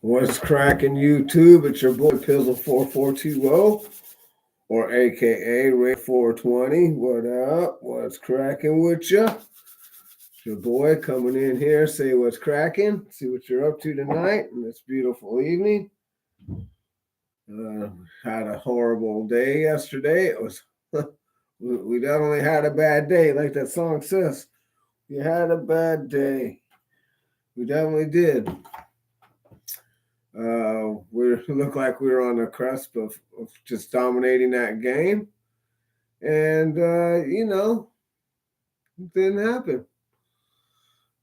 What's cracking YouTube? It's your boy Pizzle4420 or aka Riaders420. What up? What's cracking with you? It's your boy coming in here. Say what's cracking. See what you're up to tonight in this beautiful evening. Had a horrible day yesterday. It was we definitely had a bad day, like that song says. We had a bad day. We definitely did. We looked like we were on the cusp of just dominating that game. And, it didn't happen.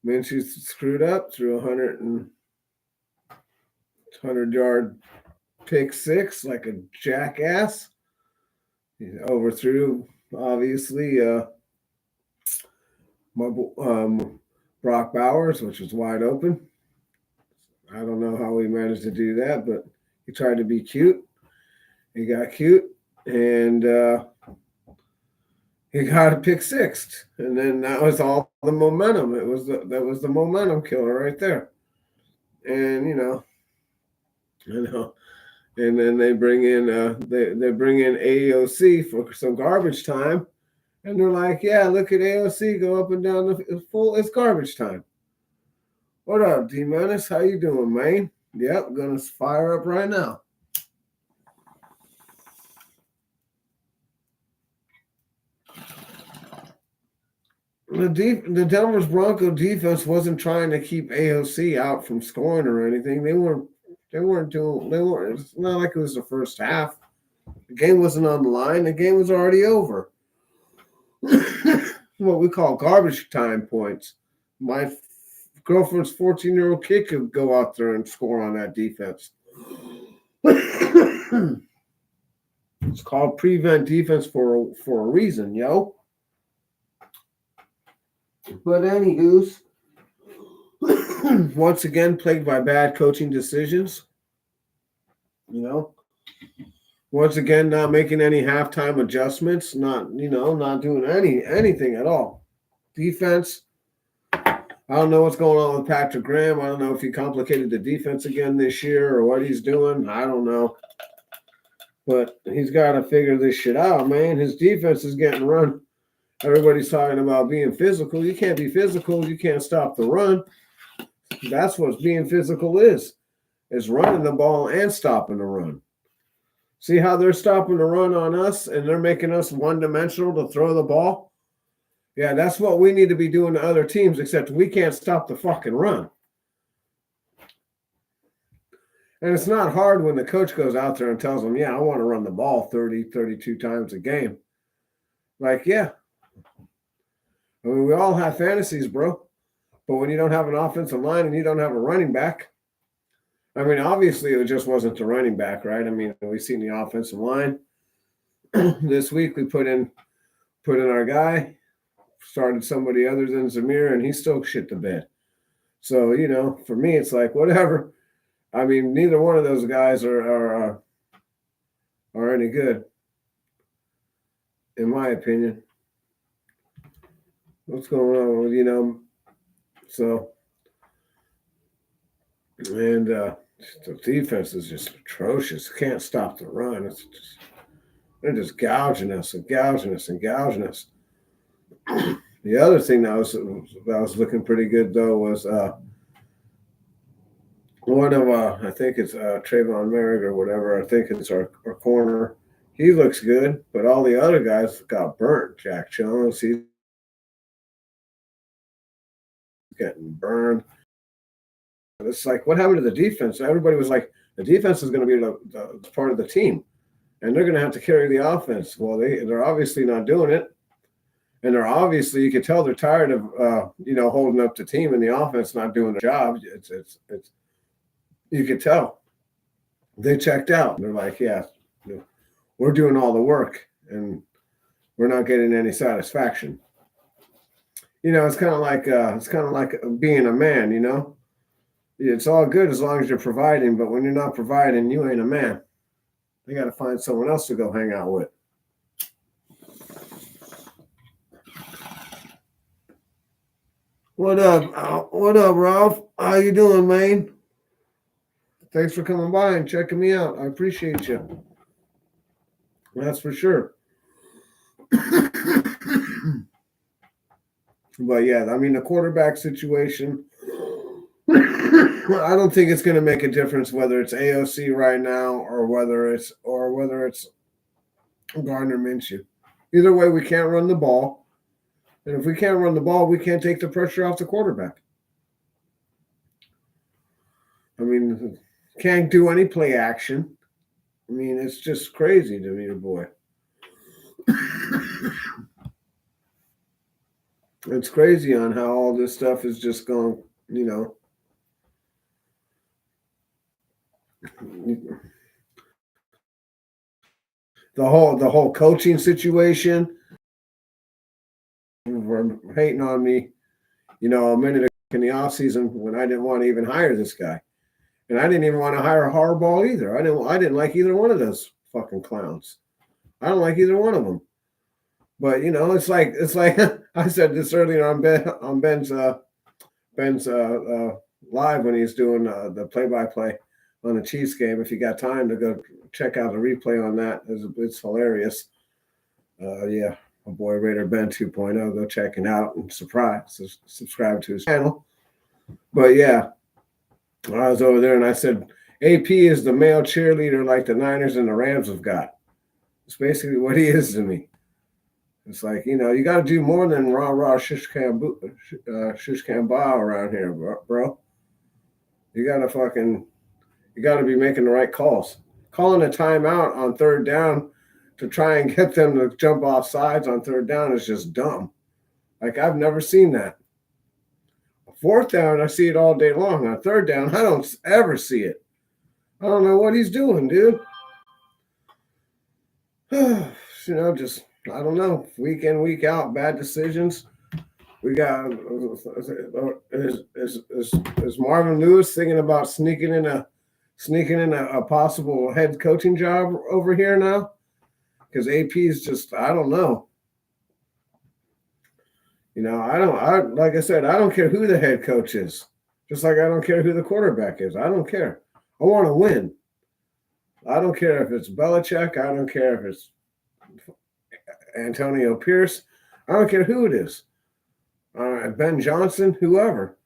Minshew screwed up, threw a 100-yard pick six like a jackass. He overthrew, obviously, Brock Bowers, which was wide open. I don't know how he managed to do that, but he tried to be cute. He got cute, and he got a pick six, and then that was all the momentum. That was the momentum killer right there. And and then they bring in they bring in AOC for some garbage time, and they're like, yeah, look at AOC go up and down the full. It's garbage time. What up, D Menace? How you doing, man? Yep, gonna fire up right now. The Denver Bronco defense wasn't trying to keep AOC out from scoring or anything. They weren't. It's not like it was the first half. The game wasn't on the line. The game was already over. What we call garbage time points. My girlfriend's 14-year-old kid could go out there and score on that defense. It's called prevent defense for a reason, yo. But anywho's, once again plagued by bad coaching decisions. Once again not making any halftime adjustments, not doing anything at all. Defense, I don't know what's going on with Patrick Graham. I don't know if he complicated the defense again this year or what he's doing. I don't know. But he's got to figure this shit out, man. His defense is getting run. Everybody's talking about being physical. You can't be physical. You can't stop the run. That's what being physical is running the ball and stopping the run. See how they're stopping the run on us and they're making us one-dimensional to throw the ball? Yeah, that's what we need to be doing to other teams, except we can't stop the fucking run. And it's not hard when the coach goes out there and tells them, yeah, I want to run the ball 30, 32 times a game. Like, yeah. I mean, we all have fantasies, bro. But when you don't have an offensive line and you don't have a running back, I mean, obviously it just wasn't the running back, right? I mean, we've seen the offensive line. This week we put in our guy, started somebody other than Zamir, and he still shit the bed. So, for me, it's like, whatever. I mean, neither one of those guys are any good, in my opinion. What's going on, so, and the defense is just atrocious. Can't stop the run. They're just gouging us and gouging us and gouging us. The other thing that was looking pretty good, though, was one of I think it's Trayvon Merrick or whatever. I think it's our corner. He looks good, but all the other guys got burnt. Jack Jones, he's getting burned. It's like, what happened to the defense? Everybody was like, the defense is going to be the part of the team, and they're going to have to carry the offense. Well, they're obviously not doing it, and they're obviously, you can tell they're tired of holding up the team and the offense not doing their job. It's you could tell they checked out. They're like, yeah, we're doing all the work and we're not getting any satisfaction. It's kind of like being a man. It's all good as long as you're providing, but when you're not providing, you ain't a man. They got to find someone else to go hang out with. What up, Ralph? How you doing, man? Thanks for coming by and checking me out. I appreciate you. That's for sure. But yeah, I mean the quarterback situation. I don't think it's going to make a difference whether it's AOC right now or whether it's Gardner Minshew. Either way, we can't run the ball, and if we can't run the ball, we can't take the pressure off the quarterback. I mean, can't do any play action. I mean, it's just crazy to me, boy. It's crazy on how all this stuff is just going, the whole coaching situation. Were hating on me, a minute ago in the offseason when I didn't want to even hire this guy. And I didn't even want to hire Harbaugh either. I didn't like either one of those fucking clowns. I don't like either one of them. But it's like I said this earlier on Ben's live when he's doing the play-by-play on the Chiefs game. If you got time to go check out the replay on that, it's hilarious. Yeah, my boy Raider Ben 2.0. Go check it out and subscribe to his channel. But yeah, I was over there and I said, AP is the male cheerleader like the Niners and the Rams have got. It's basically what he is to me. It's like, you got to do more than rah-rah shish kebab around here, bro. You got to be making the right calls. Calling a timeout on third down to try and get them to jump off sides on third down is just dumb. Like, I've never seen that. Fourth down, I see it all day long. On third down, I don't ever see it. I don't know what he's doing, dude. Just, I don't know. Week in, week out, bad decisions. We got is Marvin Lewis thinking about sneaking in a possible head coaching job over here now? Because AP is just, I don't know. Like I said, I don't care who the head coach is. Just like I don't care who the quarterback is. I don't care. I want to win. I don't care if it's Belichick. I don't care if it's Antonio Pierce. I don't care who it is. Ben Johnson, whoever.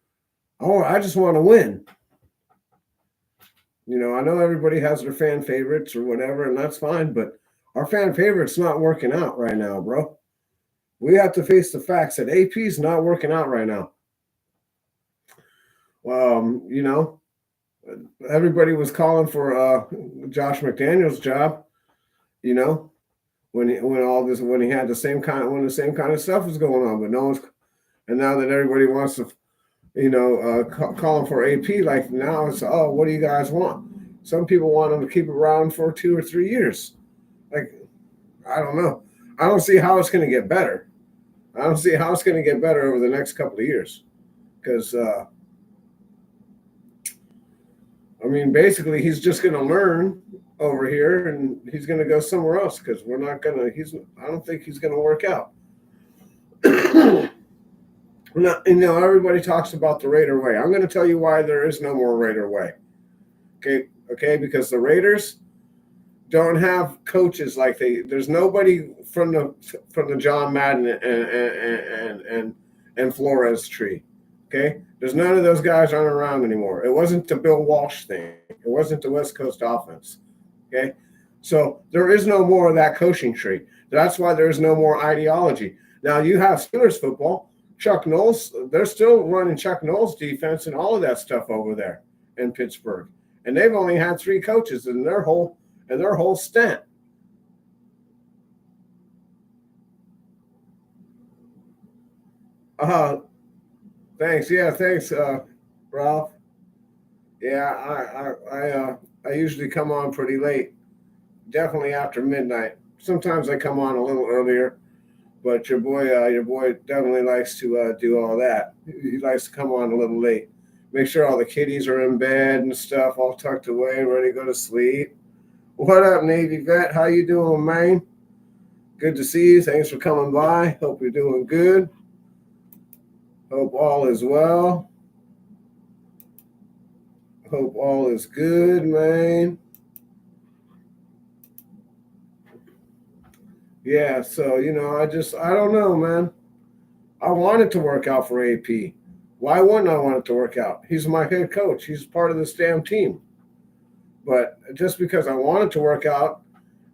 Oh, I just want to win. I know everybody has their fan favorites or whatever, and that's fine, but our fan favorite's not working out right now, bro. We have to face the facts that AP's not working out right now. Everybody was calling for Josh McDaniels' job, when he had the same kind of stuff was going on, but no one's, and now that everybody wants to, calling for AP, like now it's, oh, what do you guys want? Some people want him to keep around for 2 or 3 years. Like, I don't know. I don't see how it's going to get better. I don't see how it's going to get better over the next couple of years. Because, basically he's just going to learn over here and he's going to go somewhere else because I don't think he's going to work out. Everybody talks about the Raider way. I'm going to tell you why there is no more Raider way. Okay, because the Raiders don't have coaches like there's nobody from the John Madden and Flores tree. Okay, there's none of those guys aren't around anymore. It wasn't the Bill Walsh thing. It wasn't the West Coast offense. Okay, so there is no more of that coaching tree. That's why there's no more ideology. Now you have Steelers football. Chuck Knowles, they're still running Chuck Knowles defense and all of that stuff over there in Pittsburgh. And they've only had 3 coaches in their whole stint. Thanks. Yeah, thanks, Ralph. Yeah, I usually come on pretty late. Definitely after midnight. Sometimes I come on a little earlier. But your boy definitely likes to do all that. He likes to come on a little late. Make sure all the kiddies are in bed and stuff, all tucked away, ready to go to sleep. What up, Navy vet? How you doing, man? Good to see you. Thanks for coming by. Hope you're doing good. Hope all is well. Hope all is good, man. Yeah, so I don't know, man. I wanted to work out for AP. Why wouldn't I want it to work out? He's my head coach. He's part of this damn team. But just because I want it to work out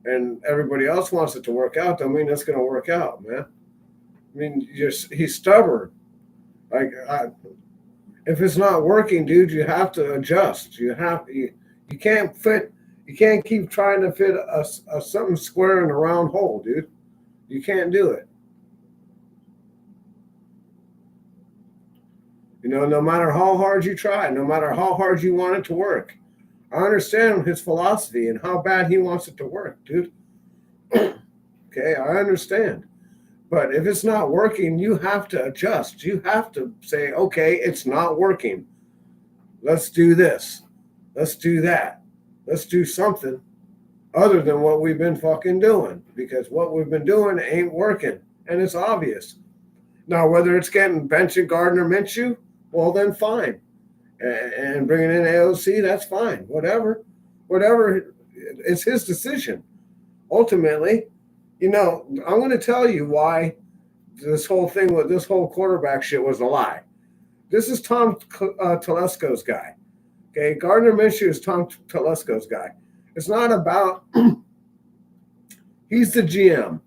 and everybody else wants it to work out, don't mean it's going to work out, man. I mean, he's stubborn. If it's not working, dude, you have to adjust. You can't fit. You can't keep trying to fit a something square in a round hole, dude. You can't do it. No matter how hard you try, no matter how hard you want it to work. I understand his philosophy and how bad he wants it to work, dude. Okay, I understand. But if it's not working, you have to adjust. You have to say, okay, it's not working. Let's do this. Let's do that. Let's do something other than what we've been fucking doing, because what we've been doing ain't working, and it's obvious. Now, whether it's getting benching Gardner Minshew, well, then fine. And bringing in AOC, that's fine. Whatever. It's his decision. Ultimately, I'm going to tell you why this whole thing with this whole quarterback shit was a lie. This is Tom Telesco's guy. Okay, Gardner Minshew is Tom Telesco's guy. It's not about he's the GM.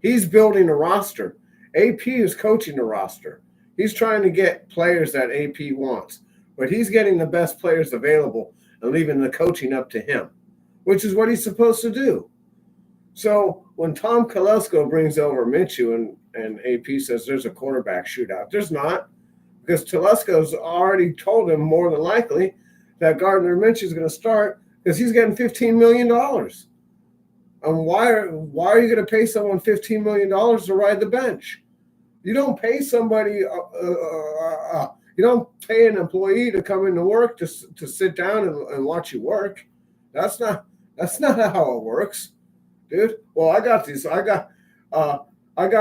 He's building a roster. AP is coaching the roster. He's trying to get players that AP wants, but he's getting the best players available and leaving the coaching up to him, which is what he's supposed to do. So when Tom Telesco brings over Minshew and AP says there's a quarterback shootout, there's not, because Telesco's already told him more than likely that Gardner Minshew is going to start because he's getting $15 million. And why are you going to pay someone $15 million to ride the bench? You don't pay somebody. You don't pay an employee to come into work to sit down and watch you work. That's not how it works, dude. Well, I got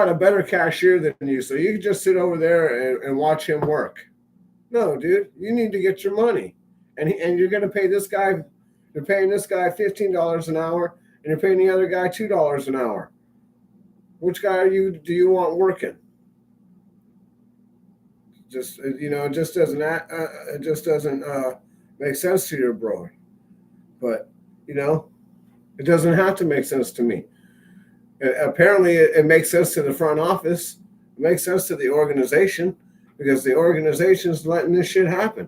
a better cashier than you, so you can just sit over there and watch him work. No, dude, you need to get your money, and you're going to pay this guy. You're paying this guy $15 an hour, and you're paying the other guy $2 an hour. Which guy do you want working? It just doesn't make sense to your bro. But it doesn't have to make sense to me. Apparently, it makes sense to the front office. It makes sense to the organization, because the organization's letting this shit happen.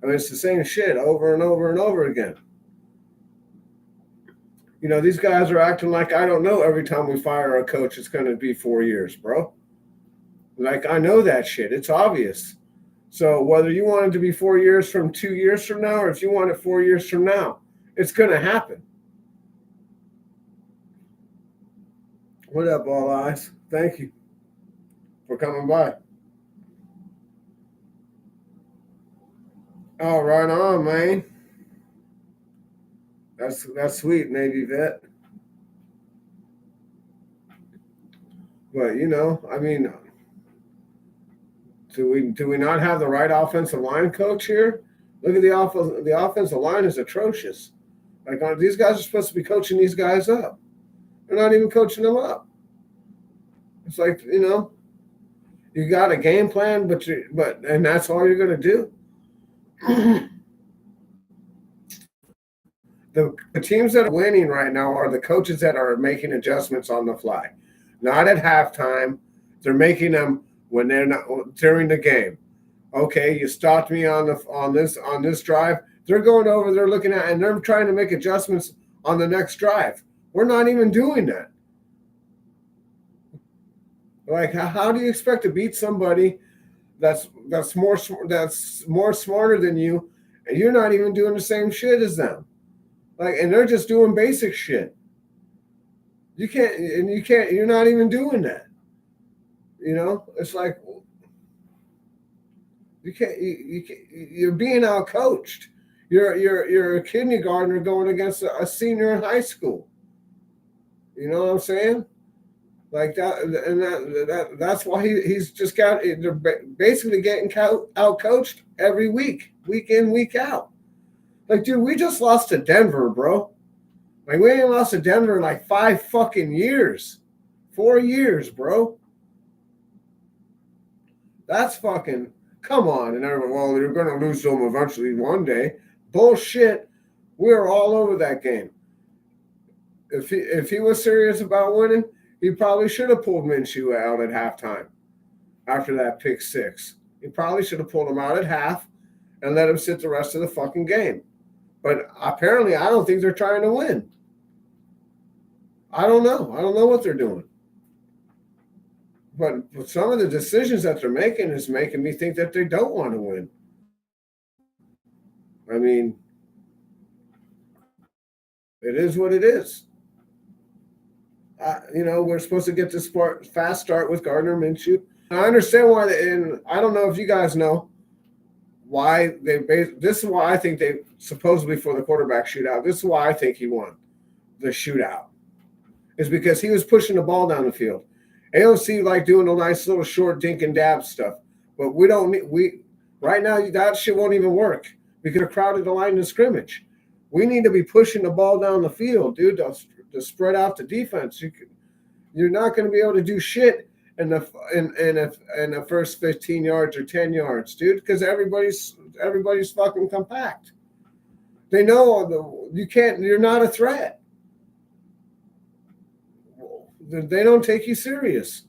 I mean, it's the same shit over and over and over again. These guys are acting like I don't know every time we fire a coach, it's going to be 4 years, bro. Like, I know that shit. It's obvious. So whether you want it to be 4 years from 2 years from now, or if you want it 4 years from now, it's going to happen. What up, All Eyes? Thank you for coming by. Oh, right on, man. That's sweet, Navy vet. But I mean, do we not have the right offensive line coach here? Look at the offensive line is atrocious. Like, these guys are supposed to be coaching these guys up. They're not even coaching them up. It's like, you got a game plan, and that's all you're going to do. The teams that are winning right now are the coaches that are making adjustments on the fly, not at halftime. They're making them when they're not during the game. Okay, you stopped me on this drive. They're going over. They're looking at, and they're trying to make adjustments on the next drive. We're not even doing that. Like, how do you expect to beat somebody that's more smarter than you, and you're not even doing the same shit as them? Like, and they're just doing basic shit. You're not even doing that. It's like you're being out coached. You're a kindergartner going against a senior in high school. You know what I'm saying? Like that, and that's why he's just they're basically getting out coached every week in, week out. Like, dude, we just lost to Denver, bro. Like, we ain't lost to Denver in like 5 fucking years. 4 years, bro. That's fucking, come on. And everyone, well, you're going to lose to them eventually one day. Bullshit. We were all over that game. If he was serious about winning, he probably should have pulled Minshew out at halftime after that pick six. He probably should have pulled him out at half and let him sit the rest of the fucking game. But apparently, I don't think they're trying to win. I don't know. I don't know what they're doing. But some of the decisions that they're making is making me think that they don't want to win. I mean, it is what it is. We're supposed to get this fast start with Gardner Minshew. I understand why, and I don't know if you guys know why this is why I think they supposedly for the quarterback shootout. This is why I think he won the shootout. Is because he was pushing the ball down the field. AOC like doing a nice little short dink and dab stuff, but we right now that shit won't even work because we're crowded the line of scrimmage. We need to be pushing the ball down the field, dude, to spread out the defense. You're not going to be able to do shit in the first 15 yards or 10 yards, dude, because everybody's fucking compact. They know you're not a threat. They don't take you serious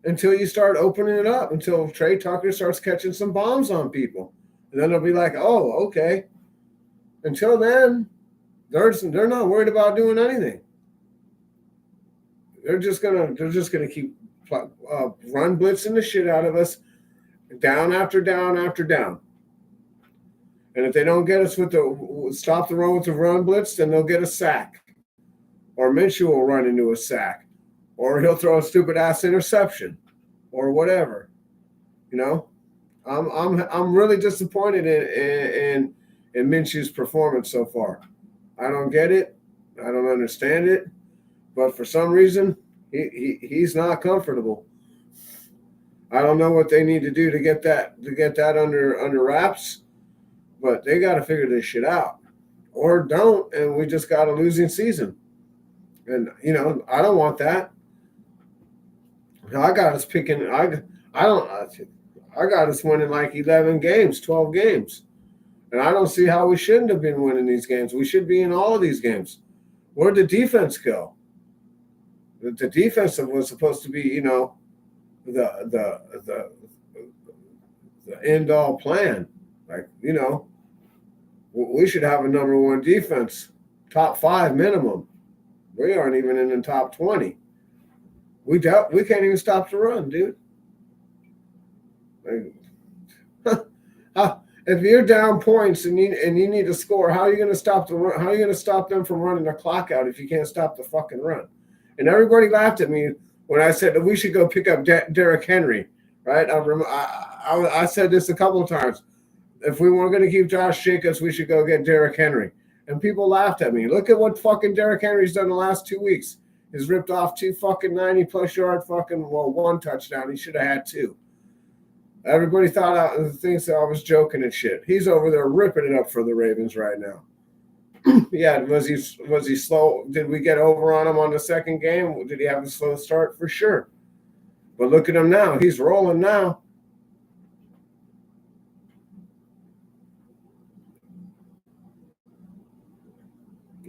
until you start opening it up, until Trey Tucker starts catching some bombs on people. And then they'll be like, oh, okay. Until then, they're not worried about doing anything. They're just gonna keep run blitzing the shit out of us, down after down after down. And if they don't get us stop the run with the run blitz, then they'll get a sack, or Minshew will run into a sack, or he'll throw a stupid ass interception, or whatever. I'm really disappointed in Minshew's performance so far. I don't get it. I don't understand it. But for some reason, he's not comfortable. I don't know what they need to do to get that under wraps, but they got to figure this shit out, or don't, and we just got a losing season. And I don't want that. I got us picking. I got us winning like 11 games, 12 games, and I don't see how we shouldn't have been winning these games. We should be in all of these games. Where'd the defense go? The defense was supposed to be, the end all plan. Like, we should have a number one defense, top 5 minimum. We aren't even in the top 20. We can't even stop the run, dude. Like, if you're down points and you need to score, how are you going to stop the run? How are you going to stop them from running the clock out if you can't stop the fucking run? And everybody laughed at me when I said that we should go pick up Derrick Henry, right? I said this a couple of times. If we weren't going to keep Josh Jacobs, we should go get Derrick Henry. And people laughed at me. Look at what fucking Derrick Henry's done the last 2 weeks. He's ripped off 2 fucking 90-plus yard one touchdown. He should have had 2. Everybody thinks that I was joking and shit. He's over there ripping it up for the Ravens right now. Yeah, was he slow? Did we get over on him on the second game? Did he have a slow start? For sure. But look at him now. He's rolling now.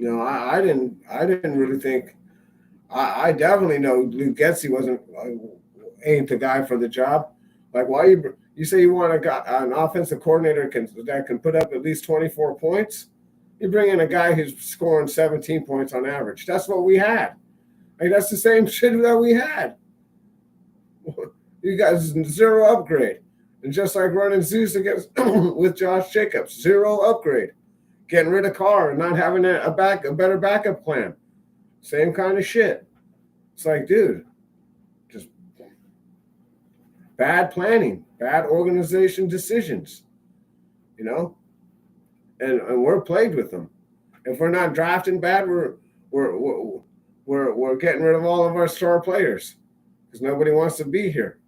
I didn't really think. I definitely know Luke Getsy ain't the guy for the job. Like, why you say you want an offensive coordinator that can put up at least 24 points? You bring in a guy who's scoring 17 points on average. That's what we had. Like, that's the same shit that we had. You guys, 0 upgrade. And just like running Zeus against with Josh Jacobs, 0 upgrade. Getting rid of Carr and not having a better backup plan. Same kind of shit. It's like, dude, just bad planning, bad organization decisions, and we're plagued with them. If we're not drafting bad, we're getting rid of all of our star players because nobody wants to be here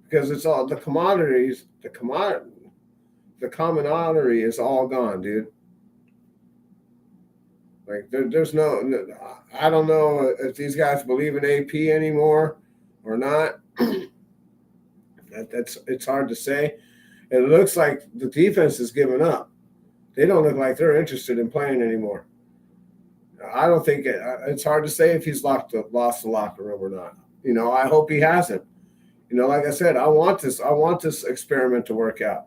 because it's all the commodities. The the camaraderie is all gone, dude. Like there's no, I don't know if these guys believe in AP anymore or not. It's hard to say. It looks like the defense has given up. They don't look like they're interested in playing anymore. I don't think it's hard to say if he's lost the locker room or not. You know, I hope he hasn't. You know, like I said, I want this experiment to work out.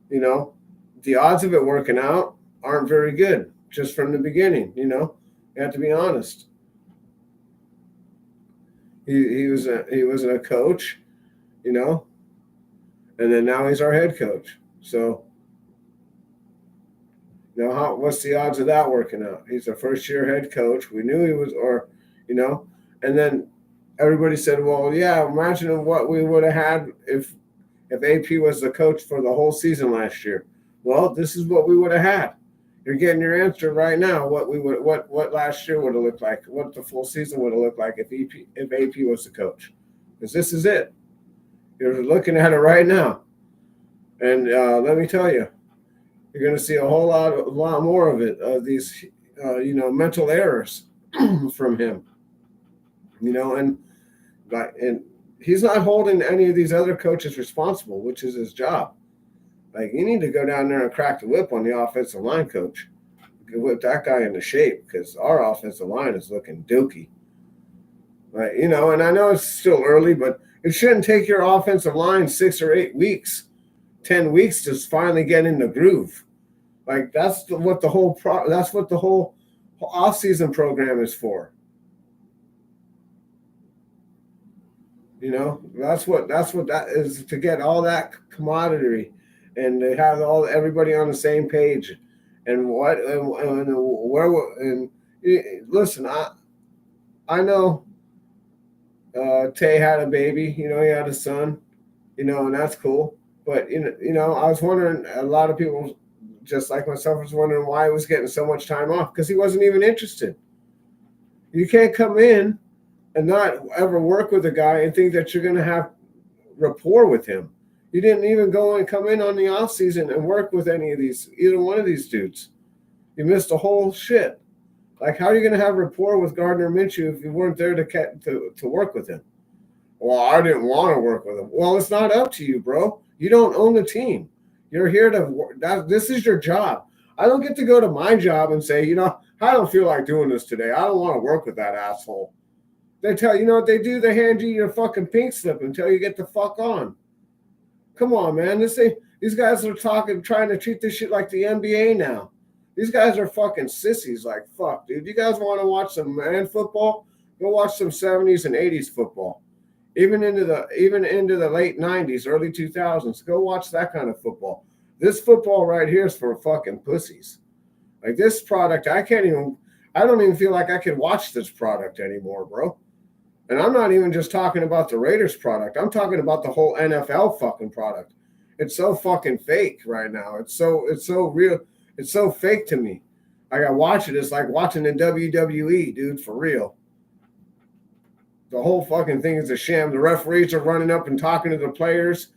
You know, the odds of it working out aren't very good just from the beginning. You know, you have to be honest. He wasn't a coach, you know, and then now he's our head coach. So, you know, what's the odds of that working out? He's a first-year head coach. We knew he was, or, you know, and then everybody said, well, yeah, imagine what we would have had if AP was the coach for the whole season last year. Well, this is what we would have had. You're getting your answer right now. What last year would have looked like, what the full season would have looked like if AP was the coach. Because this is it. You're looking at it right now. And let me tell you, you're going to see a lot more of it, these, mental errors from him. You know, and he's not holding any of these other coaches responsible, which is his job. Like, you need to go down there and crack the whip on the offensive line coach. Whip that guy into shape, because our offensive line is looking dookie. Right? You know, and I know it's still early, but it shouldn't take your offensive line 6 or 8 weeks, 10 weeks to finally get in the groove. Like, that's what the whole off-season program is for. You know, that's what that is, to get all that camaraderie and to have everybody on the same page. And listen, I know Tay had a baby, you know, he had a son, you know, and that's cool. But you know, I was wondering, a lot of people just like myself was wondering why he was getting so much time off, because he wasn't even interested. You can't come in and not ever work with a guy and think that you're going to have rapport with him. You didn't even go and come in on the off season and work with either one of these dudes. You missed a whole shit. Like, how are you going to have rapport with Gardner Minshew if you weren't there to work with him? Well, I didn't want to work with him. Well, it's not up to you, bro. You don't own the team. You're here to work. This is your job. I don't get to go to my job and say, you know, I don't feel like doing this today. I don't want to work with that asshole. They tell you know what they do? They hand you your fucking pink slip until you get the fuck on. Come on, man. These guys are trying to treat this shit like the NBA now. These guys are fucking sissies. Like, fuck, dude. You guys want to watch some man football? Go watch some 70s and 80s football. Even into the late 90s, early 2000s. Go watch that kind of football. This football right here is for fucking pussies. Like, this product, I don't even feel like I can watch this product anymore, bro. And I'm not even just talking about the Raiders product. I'm talking about the whole NFL fucking product. It's so fucking fake right now. It's so real. It's so fake to me. Like, I watch it. It's like watching the WWE, dude, for real. The whole fucking thing is a sham. The referees are running up and talking to the players,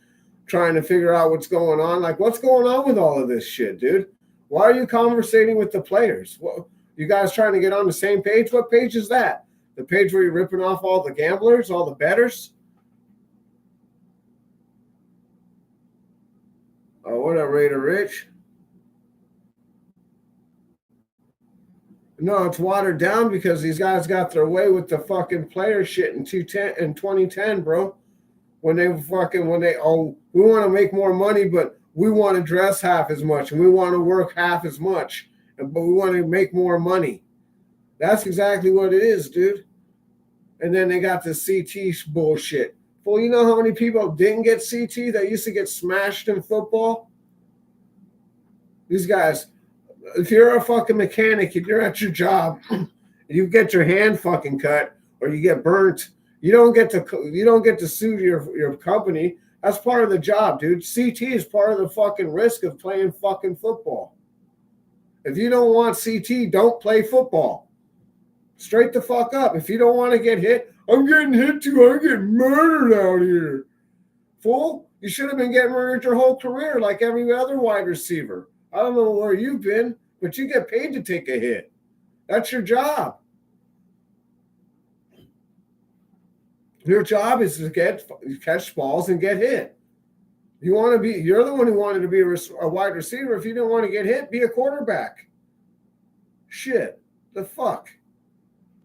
trying to figure out what's going on. Like, what's going on with all of this shit, dude? Why are you conversating with the players? Well, you guys trying to get on the same page? What page is that? The page where you're ripping off all the gamblers, all the bettors? Oh, what up, Raider Rich? No, it's watered down because these guys got their way with the fucking player shit in 2010, bro. We want to make more money, but we want to dress half as much and we want to work half as much, but we want to make more money. That's exactly what it is, dude. And then they got the CT bullshit. Well, you know how many people didn't get CT that used to get smashed in football? These guys, if you're a fucking mechanic and you're at your job, you get your hand fucking cut or you get burnt, you don't get to sue your company. That's part of the job, dude. CT is part of the fucking risk of playing fucking football. If you don't want CT, don't play football. Straight the fuck up. If you don't want to get hit, I'm getting hit too. I'm getting murdered out here. Fool, You should have been getting murdered your whole career like every other wide receiver. I don't know where you've been, but you get paid to take a hit. That's your job. Your job is to catch balls and get hit. You're the one who wanted to be a wide receiver. If you didn't want to get hit, be a quarterback. Shit. The fuck?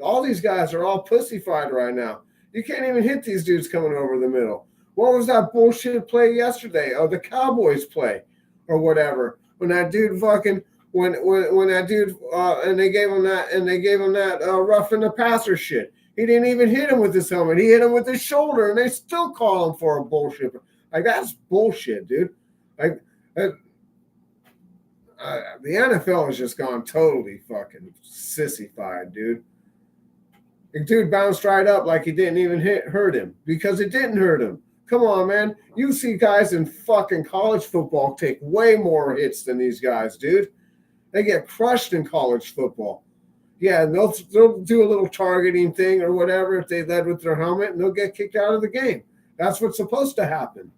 All these guys are all pussyfied right now. You can't even hit these dudes coming over the middle. What was that bullshit play yesterday? Oh, the Cowboys play or whatever. When that dude fucking when that dude and they gave him that roughing the passer shit. He didn't even hit him with his helmet. He hit him with his shoulder, and they still call him for a bullshit. Like, that's bullshit, dude. Like, the NFL has just gone totally fucking sissified, dude. The dude bounced right up like he didn't even hurt him because it didn't hurt him. Come on, man. You see guys in fucking college football take way more hits than these guys, dude. They get crushed in college football. Yeah, they'll do a little targeting thing or whatever if they led with their helmet, and they'll get kicked out of the game. That's what's supposed to happen.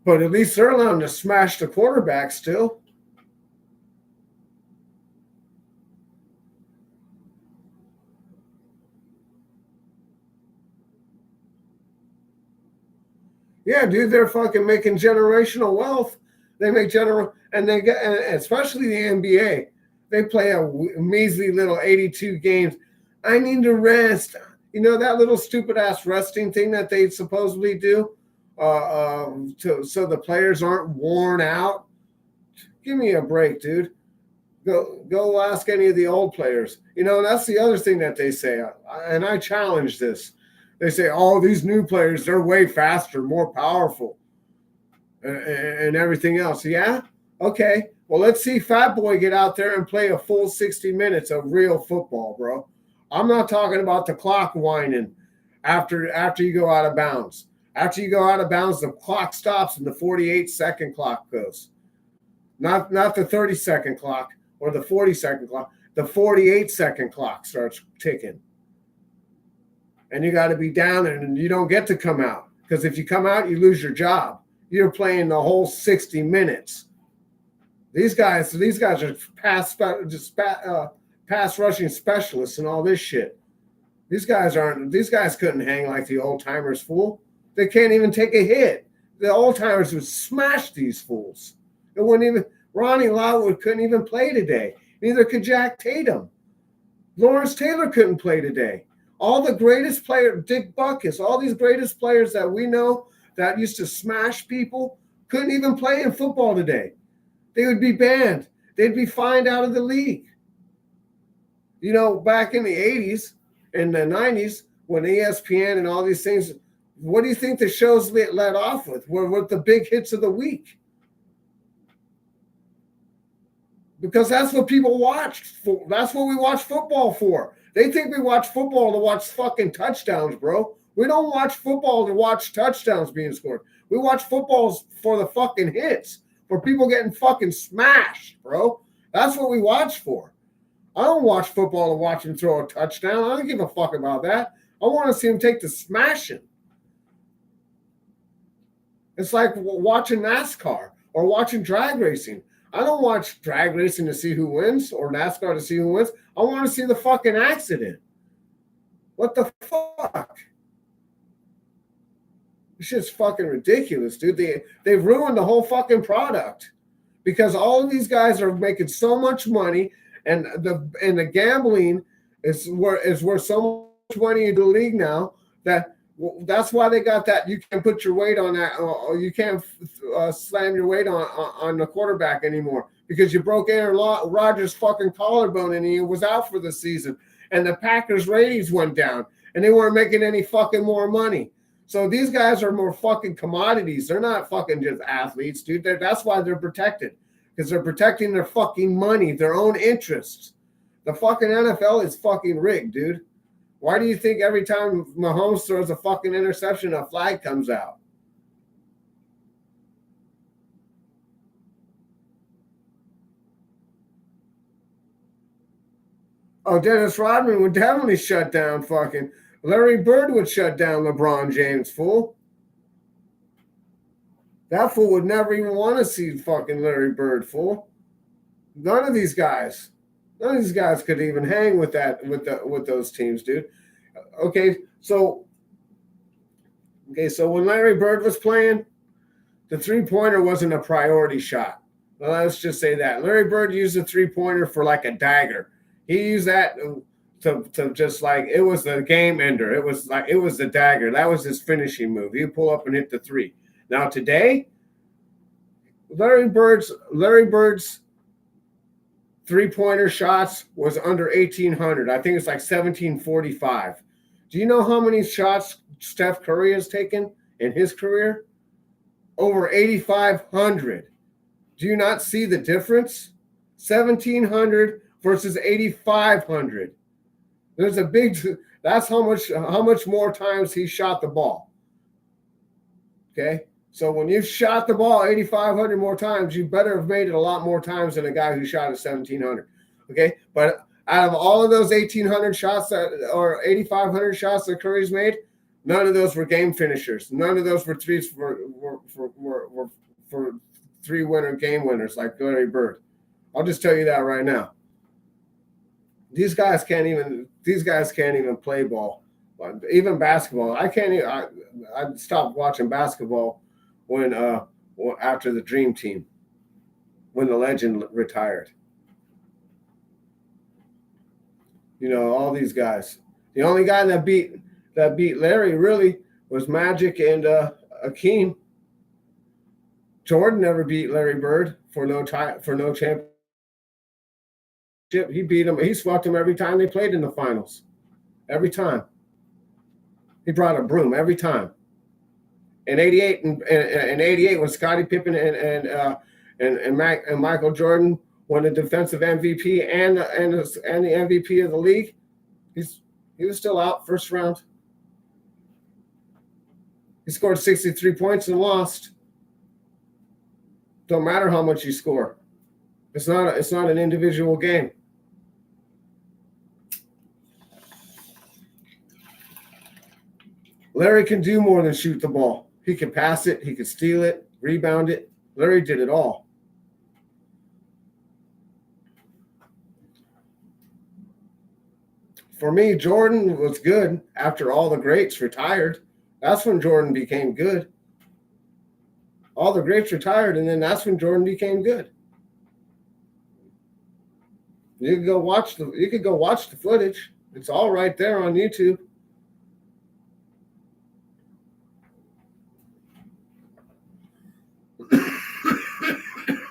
But at least they're allowed to smash the quarterback still. Yeah, dude, they're fucking making generational wealth. They make and they get, and especially the NBA. They play a measly little 82 games. I need to rest. You know that little stupid ass resting thing that they supposedly do, so the players aren't worn out. Give me a break, dude. Go ask any of the old players. You know, that's the other thing that they say, and I challenge this. They say, "Oh, these new players, they're way faster, more powerful, and everything else." Yeah, okay. Well, let's see Fat Boy get out there and play a full 60 minutes of real football, bro. I'm not talking about the clock whining after you go out of bounds. After you go out of bounds, the clock stops and the 48-second clock goes. Not the 30-second clock or the 40-second clock. The 48-second clock starts ticking. And you got to be down and you don't get to come out. Because if you come out, you lose your job. You're playing the whole 60 minutes. These guys are pass rushing specialists and all this shit. These guys couldn't hang like the old timers, fool. They can't even take a hit. The old timers would smash these fools. It wouldn't even. Ronnie Lotwood couldn't even play today. Neither could Jack Tatum. Lawrence Taylor couldn't play today. All the greatest players, Dick Butkus, all these greatest players that we know that used to smash people couldn't even play in football today. They would be banned. They'd be fined out of the league. You know, back in the 80s and the 90s, when ESPN and all these things, what do you think the shows let off with? Were the big hits of the week? Because that's what people watched for. That's what we watch football for. They think we watch football to watch fucking touchdowns, bro. We don't watch football to watch touchdowns being scored. We watch football for the fucking hits. For people getting fucking smashed, bro. That's what we watch for. I don't watch football to watch him throw a touchdown. I don't give a fuck about that. I want to see him take the smashing. It's like watching NASCAR or watching drag racing. I don't watch drag racing to see who wins or NASCAR to see who wins. I want to see the fucking accident. What the fuck? This shit's fucking ridiculous, dude. They've ruined the whole fucking product because all of these guys are making so much money, and the gambling is worth so much money in the league now that's why they got that. You can't put your weight on that, or you can't slam your weight on the quarterback anymore because you broke Aaron Rodgers' fucking collarbone and he was out for the season, and the Packers' ratings went down, and they weren't making any fucking more money. So these guys are more fucking commodities. They're not fucking just athletes, dude. That's why they're protected, because they're protecting their fucking money, their own interests. The fucking NFL is fucking rigged, dude. Why do you think every time Mahomes throws a fucking interception, a flag comes out? Oh, Dennis Rodman would definitely shut down fucking Larry Bird would shut down LeBron James, fool. That fool would never even want to see fucking Larry Bird, fool. None of these guys. None of these guys could even hang with with those teams, dude. Okay, so when Larry Bird was playing, the three-pointer wasn't a priority shot. Well, let's just say that. Larry Bird used the three-pointer for like a dagger. He used that to just like it was the game ender. It was the dagger. That was his finishing move. He'd pull up and hit the three. Now today, Larry Bird's three-pointer shots was under 1,800. I think it's like 1,745. Do you know how many shots Steph Curry has taken in his career? Over 8,500. Do you not see the difference? 1,700 versus 8,500. There's a big. That's how much more times he shot the ball. Okay, so when you shot the ball 8,500 more times, you better have made it a lot more times than a guy who shot at 1,700. Okay, but out of all of those 1,800 shots or 8,500 shots that Curry's made, none of those were game finishers. None of those were threes for three-winner game winners like Larry Bird. I'll just tell you that right now. These guys can't even play ball, even basketball. I stopped watching basketball when after the Dream Team, when the legend retired. You know, all these guys. The only guy that beat Larry really was Magic and Akeem. Jordan never beat Larry Bird for no championship. He beat him. He swept him every time they played in the finals. Every time. He brought a broom every time. In '88 and '88 when Scottie Pippen and Michael Jordan won the defensive MVP and the MVP of the league, he was still out first round. He scored 63 points and lost. Don't matter how much you score. It's not an individual game. Larry can do more than shoot the ball. He can pass it, he can steal it, rebound it. Larry did it all. For me, Jordan was good after all the greats retired. That's when Jordan became good. All the greats retired, and then that's when Jordan became good. You could go watch the footage. It's all right there on YouTube.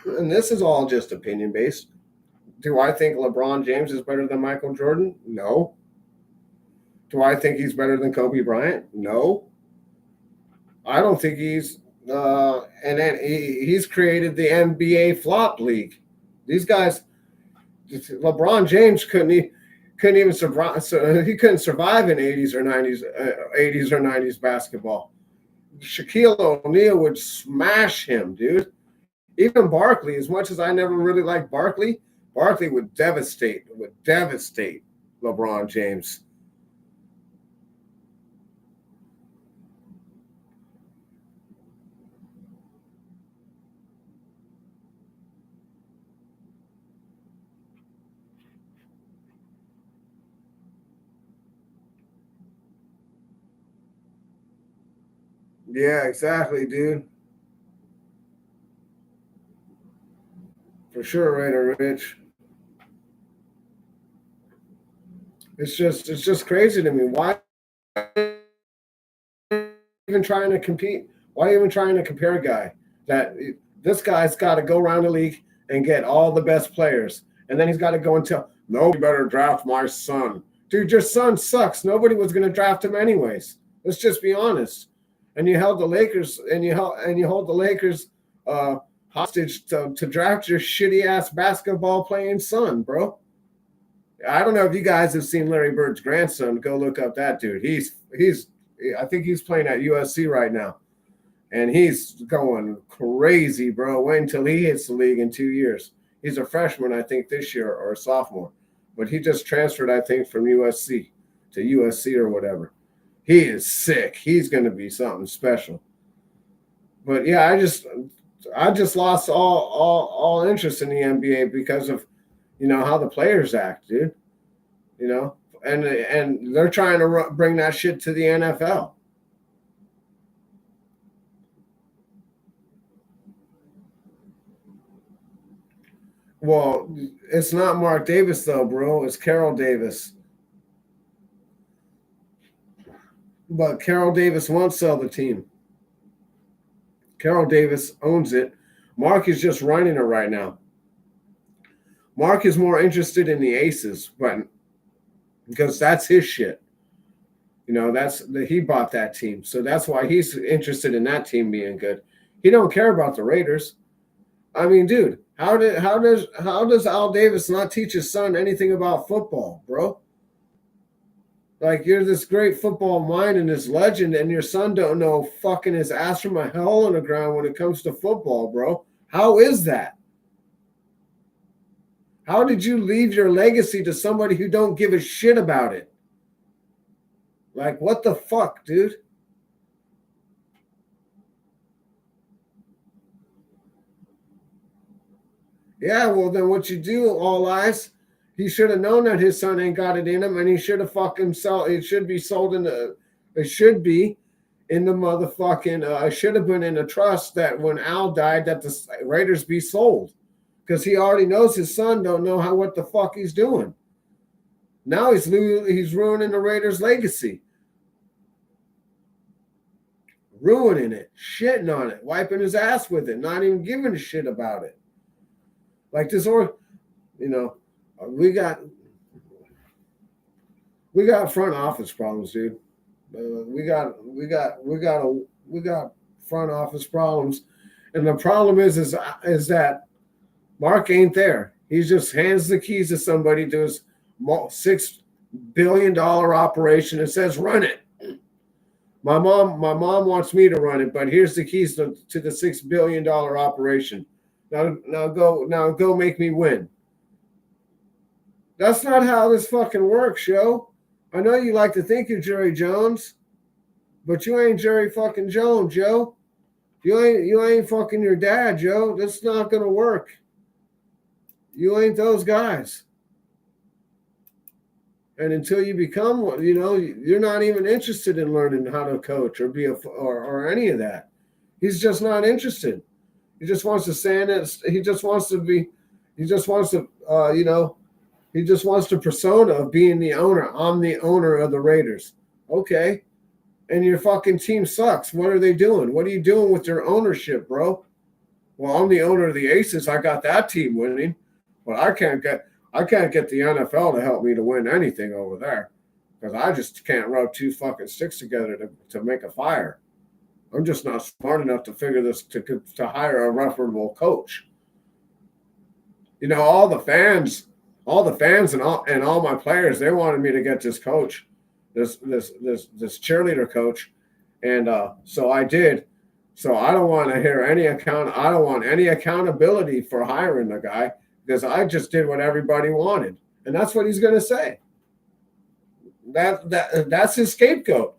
And this is all just opinion based. Do I think LeBron James is better than Michael Jordan? No. Do I think he's better than Kobe Bryant? No. I don't think he's and then he's created the NBA flop league. These guys, LeBron James couldn't even survive. So he couldn't survive in 80s or 90s basketball. Shaquille O'Neal would smash him, dude. Even Barkley, as much as I never really liked Barkley would devastate LeBron James. Yeah, exactly, dude. For sure, Raider Rich. It's just crazy to me. Why even trying to compete? Why even trying to compare a guy that this guy's got to go around the league and get all the best players, and then he's got to go and tell nobody better draft my son. Dude, your son sucks. Nobody was going to draft him anyways. Let's just be honest. And you held the Lakers, and you hold the Lakers hostage to draft your shitty ass basketball playing son, bro. I don't know if you guys have seen Larry Bird's grandson. Go look up that dude. I think he's playing at USC right now, and he's going crazy, bro. Wait until he hits the league in 2 years. He's a freshman, I think, this year or a sophomore, but he just transferred, I think, from USC to USC or whatever. He is sick. He's going to be something special. But yeah, I just lost all interest in the NBA because of how the players act, dude. You know, and they're trying to bring that shit to the NFL. Well, it's not Mark Davis though, bro. It's Carroll Davis. But Carroll Davis won't sell the team. Carroll Davis owns it. Mark is just running it right now. Mark is more interested in the Aces, but because that's his shit. He bought that team, so that's why he's interested in that team being good. He don't care about the Raiders. I mean, dude, how does Al Davis not teach his son anything about football, bro? Like you're this great football mind and this legend, and your son don't know fucking his ass from a hole in the ground when it comes to football, bro. How is that? How did you leave your legacy to somebody who don't give a shit about it? Like, what the fuck, dude? Yeah, well, then what you do, all eyes, he should have known that his son ain't got it in him, and he should have fucking sold. It should be sold in the. It should be in the motherfucking. It should have been in a trust that when Al died, that the Raiders be sold, because he already knows his son don't know what the fuck he's doing. Now he's ruining the Raiders' legacy, ruining it, shitting on it, wiping his ass with it, not even giving a shit about it. Like this, or we got front office problems, dude. We got front office problems, and the problem is that Mark ain't there. He just hands the keys to somebody to his $6 billion operation and says, "Run it." My mom wants me to run it, but here's the keys to the $6 billion operation. Now go make me win. That's not how this fucking works, yo. I know you like to think you're Jerry Jones, but you ain't Jerry fucking Jones, yo. You ain't fucking your dad, Joe. That's not gonna work. You ain't those guys. And until you become one, you're not even interested in learning how to coach or be or any of that. He's just not interested. He just wants to stand it. He just wants to be. He just wants to. He just wants the persona of being the owner. I'm the owner of the Raiders. Okay, and your fucking team sucks. What are they doing? What are you doing with their ownership, bro? Well, I'm the owner of the Aces. I got that team winning, but I can't get the NFL to help me to win anything over there because I just can't rub two fucking sticks together to make a fire. I'm just not smart enough to figure this to hire a reputable coach. All the fans and all my players, they wanted me to get this coach, this cheerleader coach, and so I did. So I don't want to hear any account. I don't want any accountability for hiring the guy because I just did what everybody wanted, and that's what he's going to say. That's his scapegoat.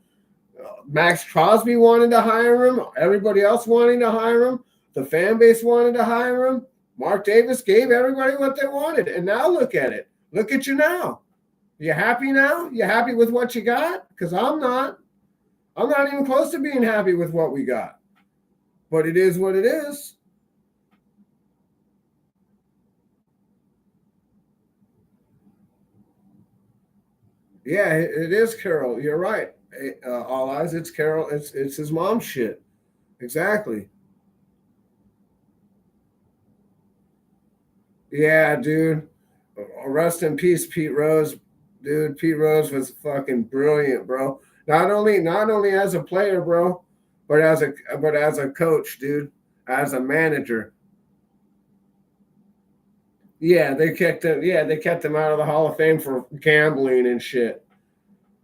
Max Crosby wanted to hire him. Everybody else wanting to hire him. The fan base wanted to hire him. Mark Davis gave everybody what they wanted. And now look at it. Look at you now. You happy now? You happy with what you got? Because I'm not. I'm not even close to being happy with what we got. But it is what it is. Yeah, it is Carroll. You're right. All eyes. It's Carroll. It's his mom's shit. Exactly. Yeah, dude. Rest in peace, Pete Rose. Dude, Pete Rose was fucking brilliant, bro. Not only as a player, bro, but as a coach, dude, as a manager. Yeah, they kept him. Yeah, they kept him out of the Hall of Fame for gambling and shit.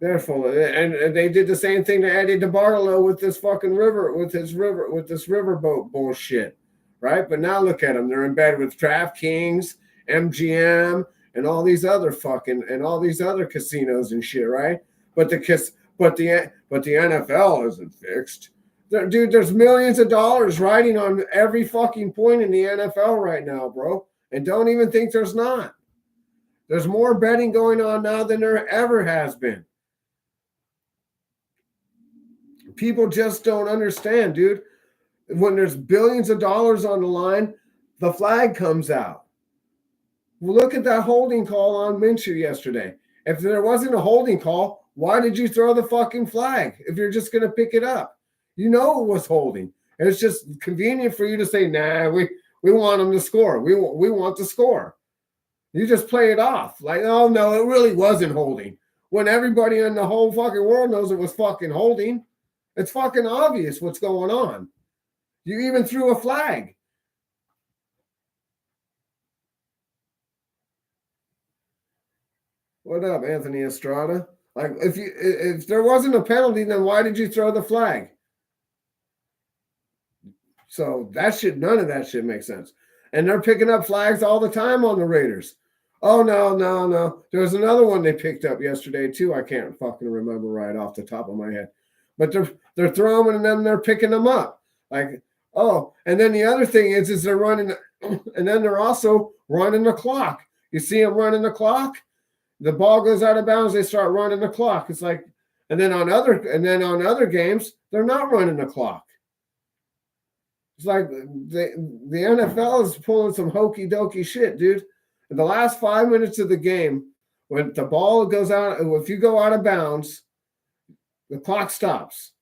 They're full of it. And they did the same thing to Eddie DeBartolo with this fucking with this riverboat bullshit, right? But now look at them; they're in bed with DraftKings, MGM, and all these other casinos and shit, right? But the NFL isn't fixed. Dude, there's millions of dollars riding on every fucking point in the NFL right now, bro. And don't even think there's not. There's more betting going on now than there ever has been. People just don't understand, dude. When there's billions of dollars on the line, the flag comes out. Well, look at that holding call on Minshew yesterday. If there wasn't a holding call, why did you throw the fucking flag if you're just going to pick it up? You know it was holding. It's just convenient for you to say, nah, we want them to score. We want to score. You just play it off. Like, oh, no, it really wasn't holding. When everybody in the whole fucking world knows it was fucking holding. It's fucking obvious what's going on. You even threw a flag. What up, Anthony Estrada? Like, if there wasn't a penalty, then why did you throw the flag? So none of that shit makes sense. And they're picking up flags all the time on the Raiders. Oh, no. There was another one they picked up yesterday, too. I can't fucking remember right off the top of my head. But they're throwing them and then they're picking them up. Like, oh, and then the other thing is they're running, and then they're also running the clock. You see them running the clock? The ball goes out of bounds, they start running the clock. It's like, and then on other games, they're not running the clock. It's like the NFL is pulling some hokey dokey shit, dude. In the last 5 minutes of the game, when the ball goes out, if you go out of bounds, the clock stops.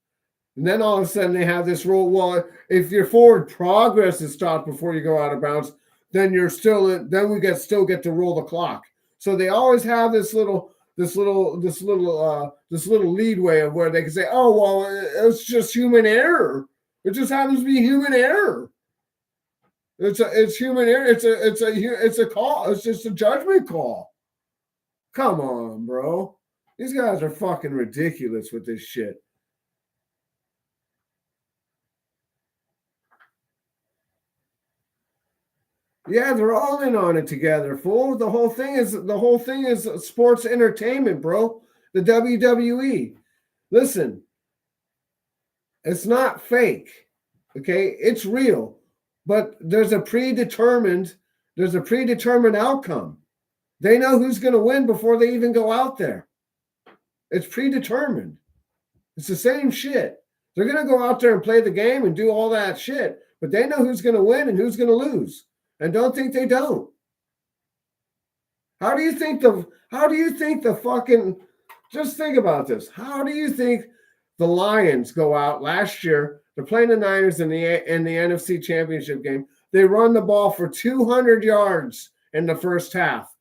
And then all of a sudden they have this rule. Well, if your forward progress is stopped before you go out of bounds, then you're still in, then we still get to roll the clock. So they always have this little leadway of where they can say, oh, well, it's just human error. It just happens to be human error. It's human error. It's a call. It's just a judgment call. Come on, bro. These guys are fucking ridiculous with this shit. Yeah, they're all in on it together, fool. The whole thing is sports entertainment, bro. The WWE. Listen, it's not fake. Okay, it's real. But there's a predetermined outcome. They know who's going to win before they even go out there. It's predetermined. It's the same shit. They're going to go out there and play the game and do all that shit, but they know who's going to win and who's going to lose. And don't think they don't. How do you think the fucking, just think about this. How do you think the Lions go out last year? They're playing the Niners in the NFC Championship game. They run the ball for 200 yards in the first half.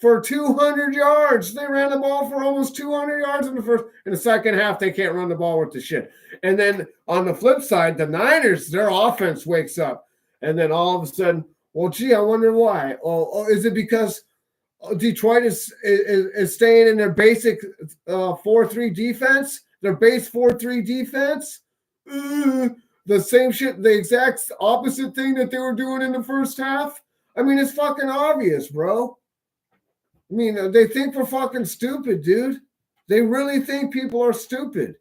For 200 yards. They ran the ball for almost 200 yards in the second half. They can't run the ball with the shit. And then on the flip side, the Niners, their offense wakes up. And then all of a sudden, well, gee, I wonder why. Oh, is it because Detroit is staying in their basic 4-3 defense? Their base 4-3 defense? The same shit, the exact opposite thing that they were doing in the first half? I mean, it's fucking obvious, bro. I mean, they think we're fucking stupid, dude. They really think people are stupid.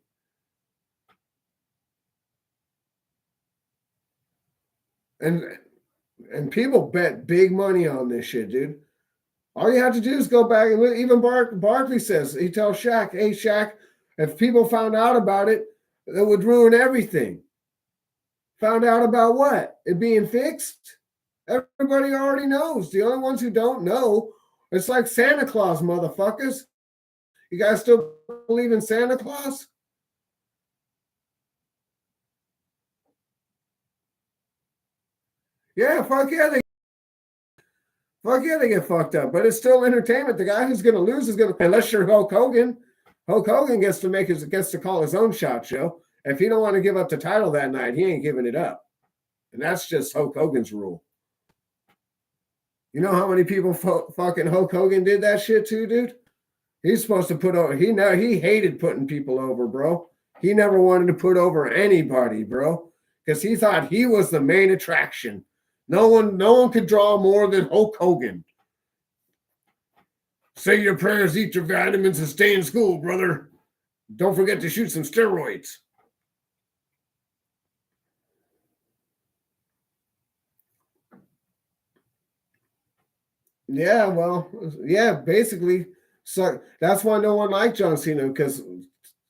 And people bet big money on this shit, dude. All you have to do is go back and look. Even Barkley says, he tells Shaq, hey, Shaq, if people found out about it, it would ruin everything. Found out about what? It being fixed? Everybody already knows. The only ones who don't know, it's like Santa Claus, motherfuckers. You guys still believe in Santa Claus? Yeah, fuck yeah, they get fucked up. But it's still entertainment. The guy who's going to lose is going to, unless you're Hulk Hogan. Hulk Hogan gets to call his own shot show. If he don't want to give up the title that night, he ain't giving it up. And that's just Hulk Hogan's rule. You know how many people fucking Hulk Hogan did that shit too, dude? He's supposed to put over. He hated putting people over, bro. He never wanted to put over anybody, bro, because he thought he was the main attraction. No one could draw more than Hulk Hogan. Say your prayers, eat your vitamins, and stay in school, brother. Don't forget to shoot some steroids. Yeah, well, yeah, basically. So that's why no one liked John Cena because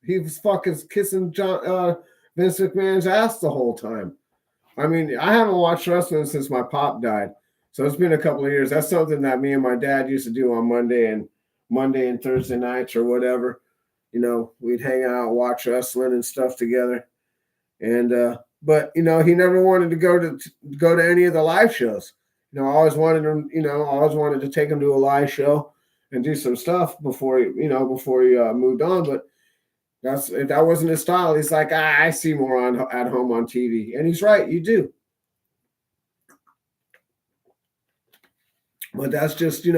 he was fucking kissing Vince McMahon's ass the whole time. I mean, I haven't watched wrestling since my pop died, so it's been a couple of years. That's something that me and my dad used to do on Monday and Thursday nights or whatever. You know, we'd hang out, watch wrestling and stuff together. And but you know, he never wanted to go to any of the live shows. You know, I always wanted him. You know, I always wanted to take him to a live show and do some stuff before before he moved on. But that wasn't his style. He's like, I see more on at home on TV, and he's right. You do, but that's just you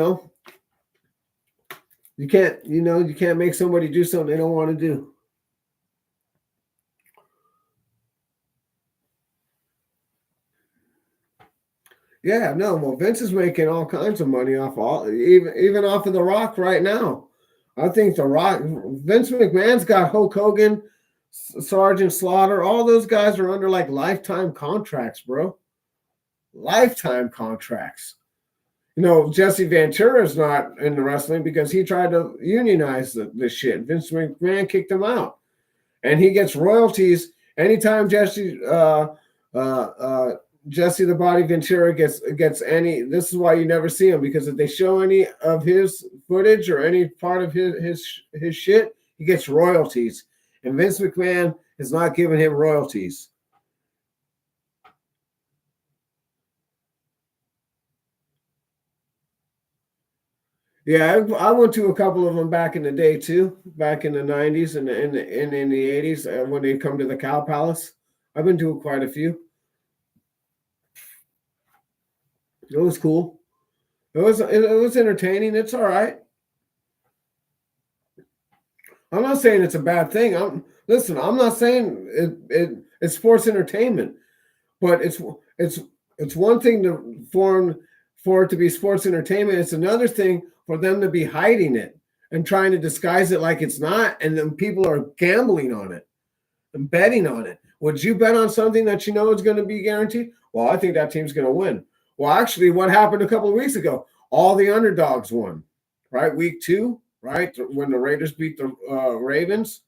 can't make somebody do something they don't want to do. Yeah, no. Well, Vince is making all kinds of money off even off of The Rock right now. I think The Rock, Vince McMahon's got Hulk Hogan, Sergeant Slaughter. All those guys are under like lifetime contracts, bro. Lifetime contracts. You know, Jesse Ventura is not in the wrestling because he tried to unionize the shit. Vince McMahon kicked him out, and he gets royalties anytime uh, uh, Jesse the Body Ventura gets any. This is why you never see him because if they show any of his footage or any part of his shit, he gets royalties, and Vince McMahon is not giving him royalties. Yeah, I went to a couple of them back in the day too, back in the '90s and in the '80s when they come to the Cow Palace. I've been to quite a few. It was cool. It was entertaining. It's all right. I'm not saying it's a bad thing. Listen. I'm not saying it's sports entertainment, but it's it's one thing to for it to be sports entertainment. It's another thing for them to be hiding it and trying to disguise it like it's not, and then people are gambling on it and betting on it. Would you bet on something that you know is going to be guaranteed? Well, I think that team's going to win. Well, actually, what happened a couple of weeks ago? All the underdogs won, right? Week two, right? When the Raiders beat the Ravens,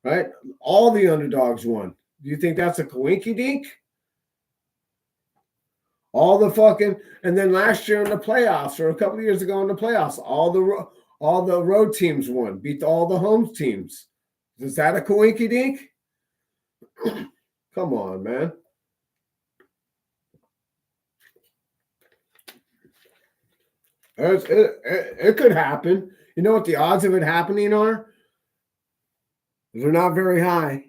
right? All the underdogs won. Do you think that's a coinky dink? All the fucking and then last year in the playoffs or a couple of years ago in the playoffs, all the road teams won, beat all the home teams. Is that a coinky dink? Come on, man. It could happen. You know what the odds of it happening are? They're not very high.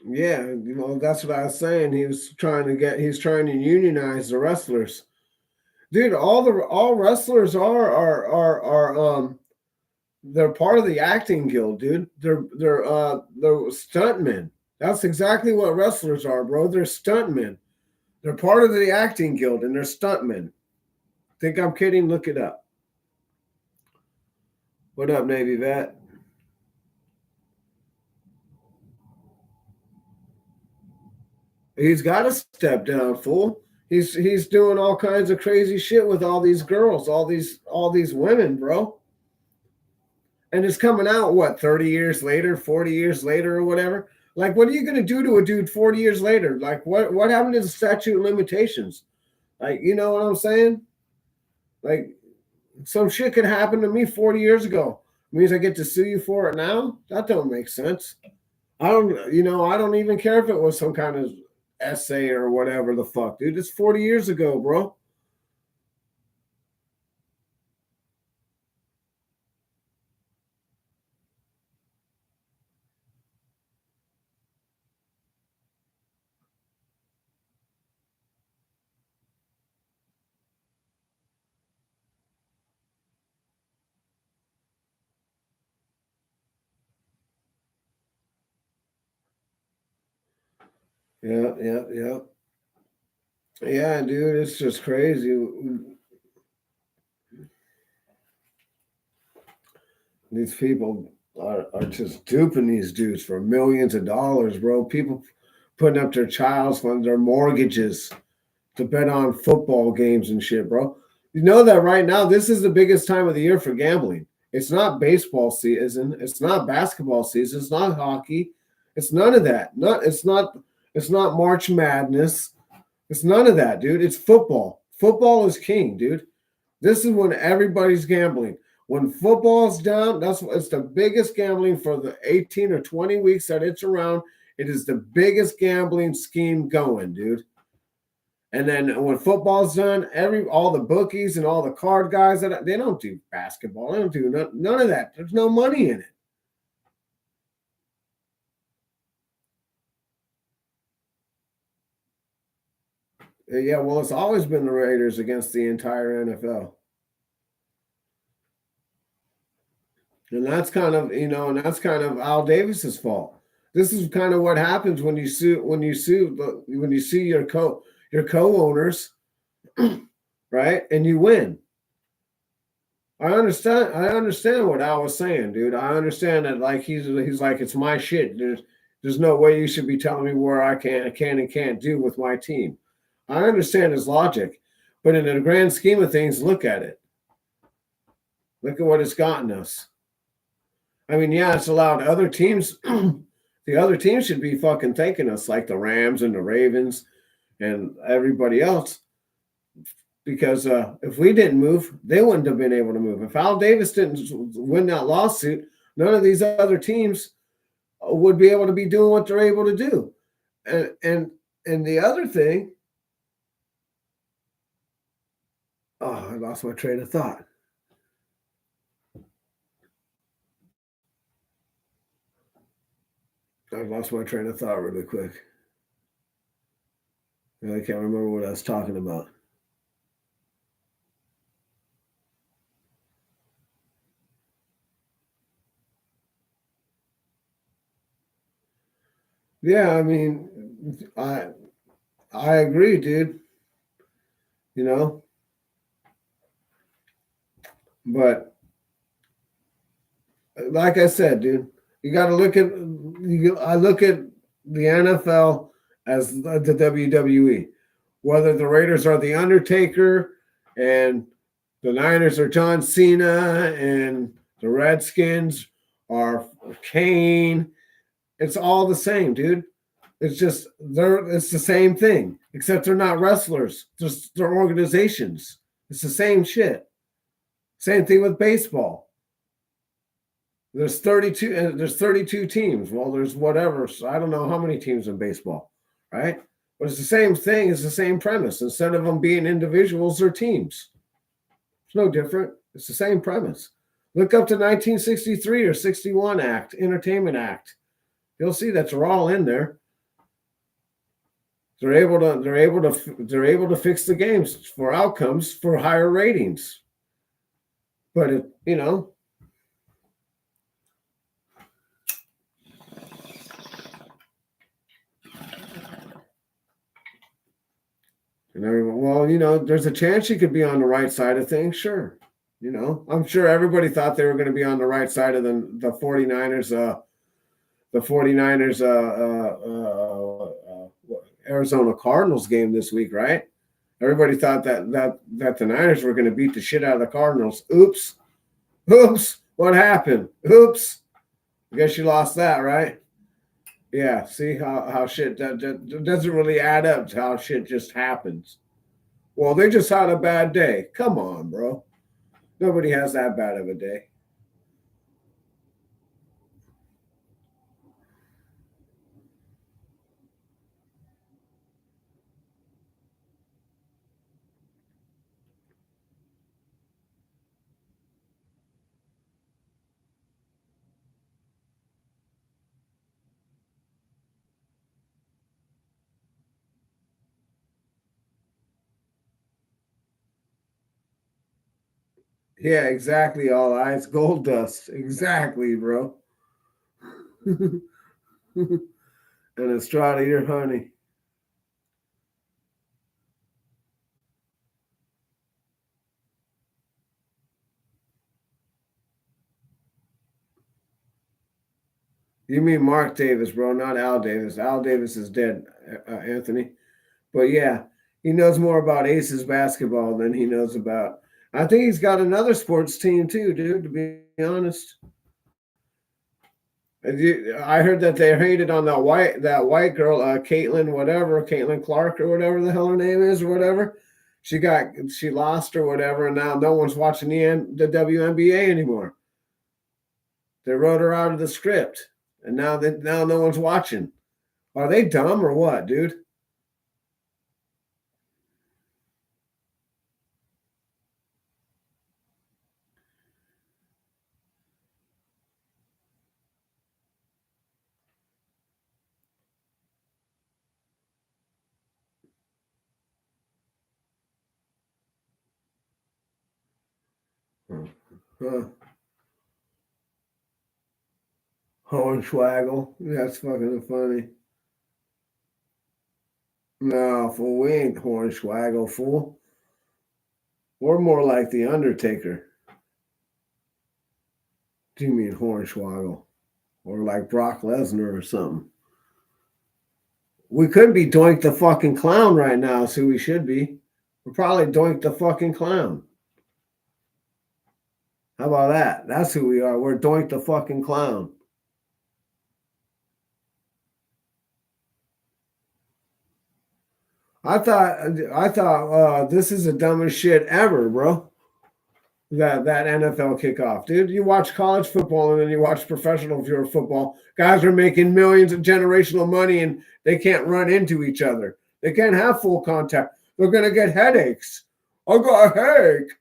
Yeah, that's what I was saying. He's trying to unionize the wrestlers. Dude, all wrestlers are they're part of the acting guild, dude. They're stuntmen. That's exactly what wrestlers are, bro. They're stuntmen. They're part of the acting guild and they're stuntmen. Think I'm kidding? Look it up. What up, Navy vet? He's got to step down, fool. He's doing all kinds of crazy shit with all these girls, all these women, bro. And it's coming out what 30 years later, 40 years later, or whatever. Like, what are you gonna do to a dude 40 years later? Like, what happened to the statute of limitations? Like, you know what I'm saying? Like, some shit could happen to me 40 years ago. It means I get to sue you for it now? That don't make sense. I don't even care if it was some kind of essay or whatever the fuck, dude. It's 40 years ago, bro. Yeah, yeah, yeah. Yeah, dude, it's just crazy. These people are just duping these dudes for millions of dollars, bro. People putting up their child's funds, their mortgages to bet on football games and shit, bro. You know that right now, this is the biggest time of the year for gambling. It's not baseball season. It's not basketball season. It's not hockey. It's none of that. It's not March Madness. It's none of that, dude. It's football. Football is king, dude. This is when everybody's gambling. When football's down, it's the biggest gambling for the 18 or 20 weeks that it's around. It is the biggest gambling scheme going, dude. And then when football's done, all the bookies and all the card guys they don't do basketball. They don't do none of that. There's no money in it. Yeah, well, it's always been the Raiders against the entire NFL. And that's kind of, and that's kind of Al Davis's fault. This is kind of what happens when you see your co-owners, right? And you win. I understand what Al was saying, dude. I understand that like he's like it's my shit. There's no way you should be telling me where I can and can't do with my team. I understand his logic, but in the grand scheme of things, look at it. Look at what it's gotten us. I mean, yeah, it's allowed other teams. The other teams should be fucking thanking us, like the Rams and the Ravens and everybody else, because if we didn't move, they wouldn't have been able to move. If Al Davis didn't win that lawsuit, none of these other teams would be able to be doing what they're able to do. And the other thing, oh, I lost my train of thought. I lost my train of thought really quick. I can't remember what I was talking about. Yeah, I mean, I agree, dude. You know, but like I said, dude, you got to look at. I look at the NFL as the WWE. Whether the Raiders are the Undertaker and the Niners are John Cena and the Redskins are Kane, it's all the same, dude. It's the same thing, except they're not wrestlers. They're organizations. It's the same shit. Same thing with baseball. There's 32 teams. Well, there's whatever. So I don't know how many teams in baseball, right? But it's the same thing. It's the same premise. Instead of them being individuals, they're teams. It's no different. It's the same premise. Look up to 1963 or 61 Act, Entertainment Act. You'll see that they're all in there. They're able to fix the games for outcomes for higher ratings. But and everyone, well, there's a chance you could be on the right side of things, sure. I'm sure everybody thought they were going to be on the right side of the 49ers the 49ers Arizona Cardinals game this week, right? Everybody thought that the Niners were going to beat the shit out of the Cardinals. Oops. What happened? Oops. I guess you lost that, right? Yeah. See how shit that doesn't really add up to how shit just happens. Well, they just had a bad day. Come on, bro. Nobody has that bad of a day. Yeah, exactly. All eyes gold dust. Exactly, bro. And a straw to your honey. You mean Mark Davis, bro, not Al Davis. Al Davis is dead, Anthony. But yeah, he knows more about Aces basketball than he knows about. I think he's got another sports team too, dude. To be honest, I heard that they hated on that white girl, Caitlin Clark or whatever the hell her name is or whatever. She lost or whatever, and now no one's watching the WNBA anymore. They wrote her out of the script, and now no one's watching. Are they dumb or what, dude? Huh. Hornswaggle. That's fucking funny. No, fool, we ain't Hornswaggle, fool. We're more like the Undertaker. Do you mean Hornswoggle? Or like Brock Lesnar or something? We could be Doink the fucking Clown right now, is who we should be. We're probably Doink the fucking Clown. How about that? That's who we are. We're Doink the fucking Clown. I thought this is the dumbest shit ever, bro. That NFL kickoff, dude. You watch college football and then you watch professional viewer football. Guys are making millions of generational money and they can't run into each other. They can't have full contact. They're gonna get headaches. I got a headache.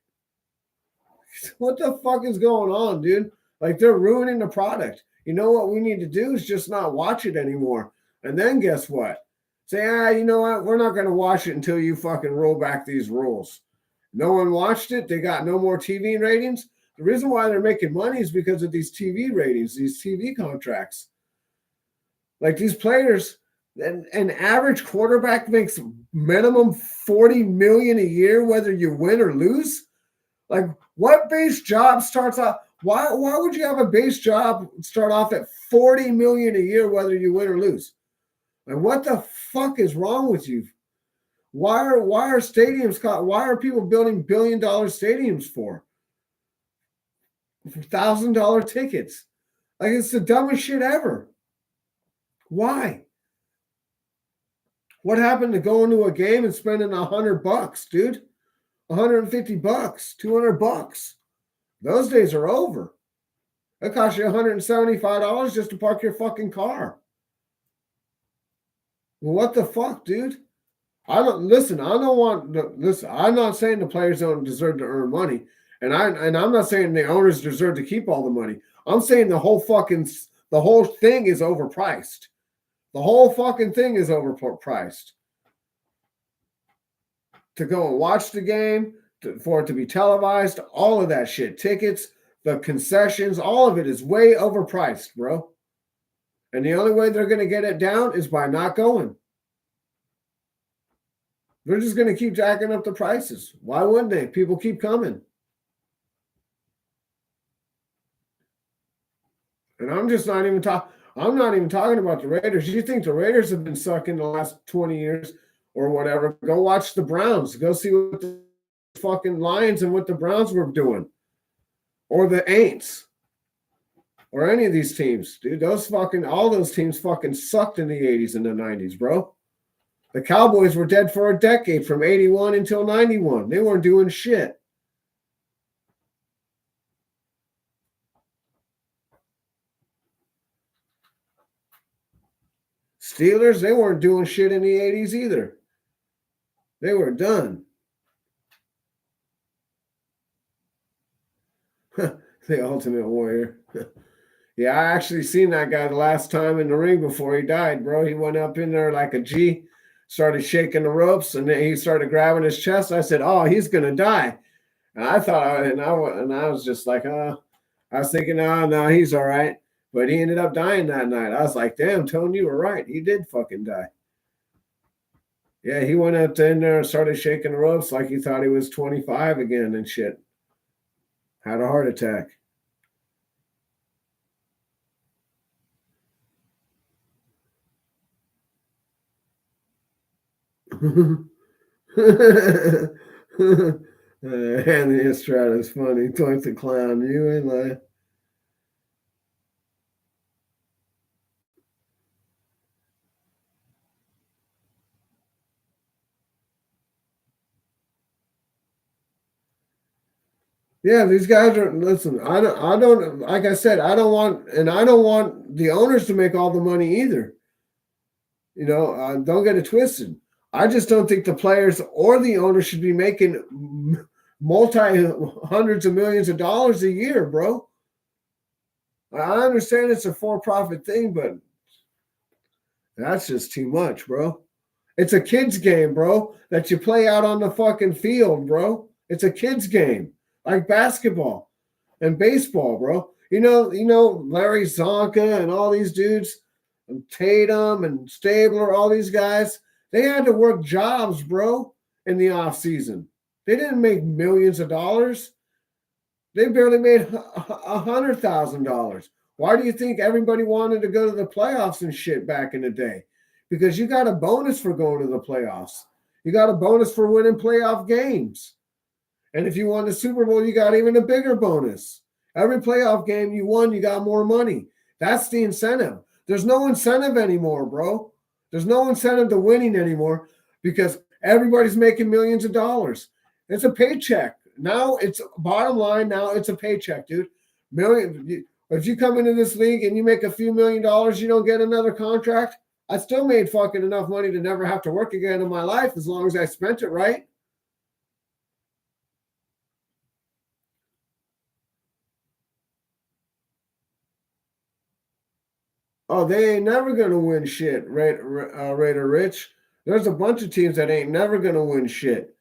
What the fuck is going on, dude? Like they're ruining the product. You know what we need to do is just not watch it anymore. And then guess what? Say, you know what? We're not gonna watch it until you fucking roll back these rules. No one watched it. They got no more TV ratings. The reason why they're making money is because of these TV ratings, these TV contracts. Like these players, an average quarterback makes minimum 40 million a year, whether you win or lose. Like what base job starts off? Why would you have a base job start off at 40 million a year, whether you win or lose? Like what the fuck is wrong with you? Why are stadiums why are people building $1 billion stadiums for $1,000 tickets? Like it's the dumbest shit ever. Why? What happened to going to a game and spending $100, dude? $150, $200. Those days are over. It costs you $175 just to park your fucking car. Well, what the fuck, dude? I'm not saying the players don't deserve to earn money, and I'm not saying the owners deserve to keep all the money. I'm saying the whole thing is overpriced. The whole fucking thing is overpriced. To go and watch the game, for it to be televised, all of that shit, tickets, the concessions, all of it is way overpriced, bro. And the only way they're going to get it down is by not going. They're just going to keep jacking up the prices. Why wouldn't they? People keep coming. And I'm not even talking about the Raiders. You think the Raiders have been sucking the last 20 years or whatever? Go watch the Browns. Go see what the fucking Lions and what the Browns were doing. Or the Aints. Or any of these teams. Dude, all those teams fucking sucked in the 80s and the 90s, bro. The Cowboys were dead for a decade from 81 until 91. They weren't doing shit. Steelers, they weren't doing shit in the 80s either. They were done. The Ultimate Warrior. Yeah, I actually seen that guy the last time in the ring before he died, bro. He went up in there like a G, started shaking the ropes, and then he started grabbing his chest. I said, "Oh, he's gonna die." And I thought, and I was just like, I was thinking, "Oh, no, he's all right." But he ended up dying that night. I was like, "Damn, Tone, you were right. He did fucking die." Yeah, he went up in there and started shaking the ropes like he thought he was 25 again and shit. Had a heart attack. Anthony Estrada is funny. Toys the clown. You ain't lying. Yeah, these guys are. Listen, I don't. Like I said, I don't want, and I don't want the owners to make all the money either. Don't get it twisted. I just don't think the players or the owners should be making multi hundreds of millions of dollars a year, bro. I understand it's a for-profit thing, but that's just too much, bro. It's a kids game, bro, that you play out on the fucking field, bro. It's a kids game, like basketball and baseball, bro. Larry Zonka and all these dudes, and Tatum and Stabler, all these guys, they had to work jobs, bro, in the off season. They didn't make millions of dollars. They barely made $100,000. Why do you think everybody wanted to go to the playoffs and shit back in the day? Because you got a bonus for going to the playoffs. You got a bonus for winning playoff games. And if you won the Super Bowl, you got even a bigger bonus. Every playoff game you won, you got more money. That's the incentive. There's no incentive anymore, bro. There's no incentive to winning anymore because everybody's making millions of dollars. It's a paycheck. Now it's bottom line. Now it's a paycheck, dude. If you come into this league and you make a few $1,000,000, you don't get another contract. I still made fucking enough money to never have to work again in my life as long as I spent it right. Oh, they ain't never gonna win shit, Raider Rich. There's a bunch of teams that ain't never gonna win shit.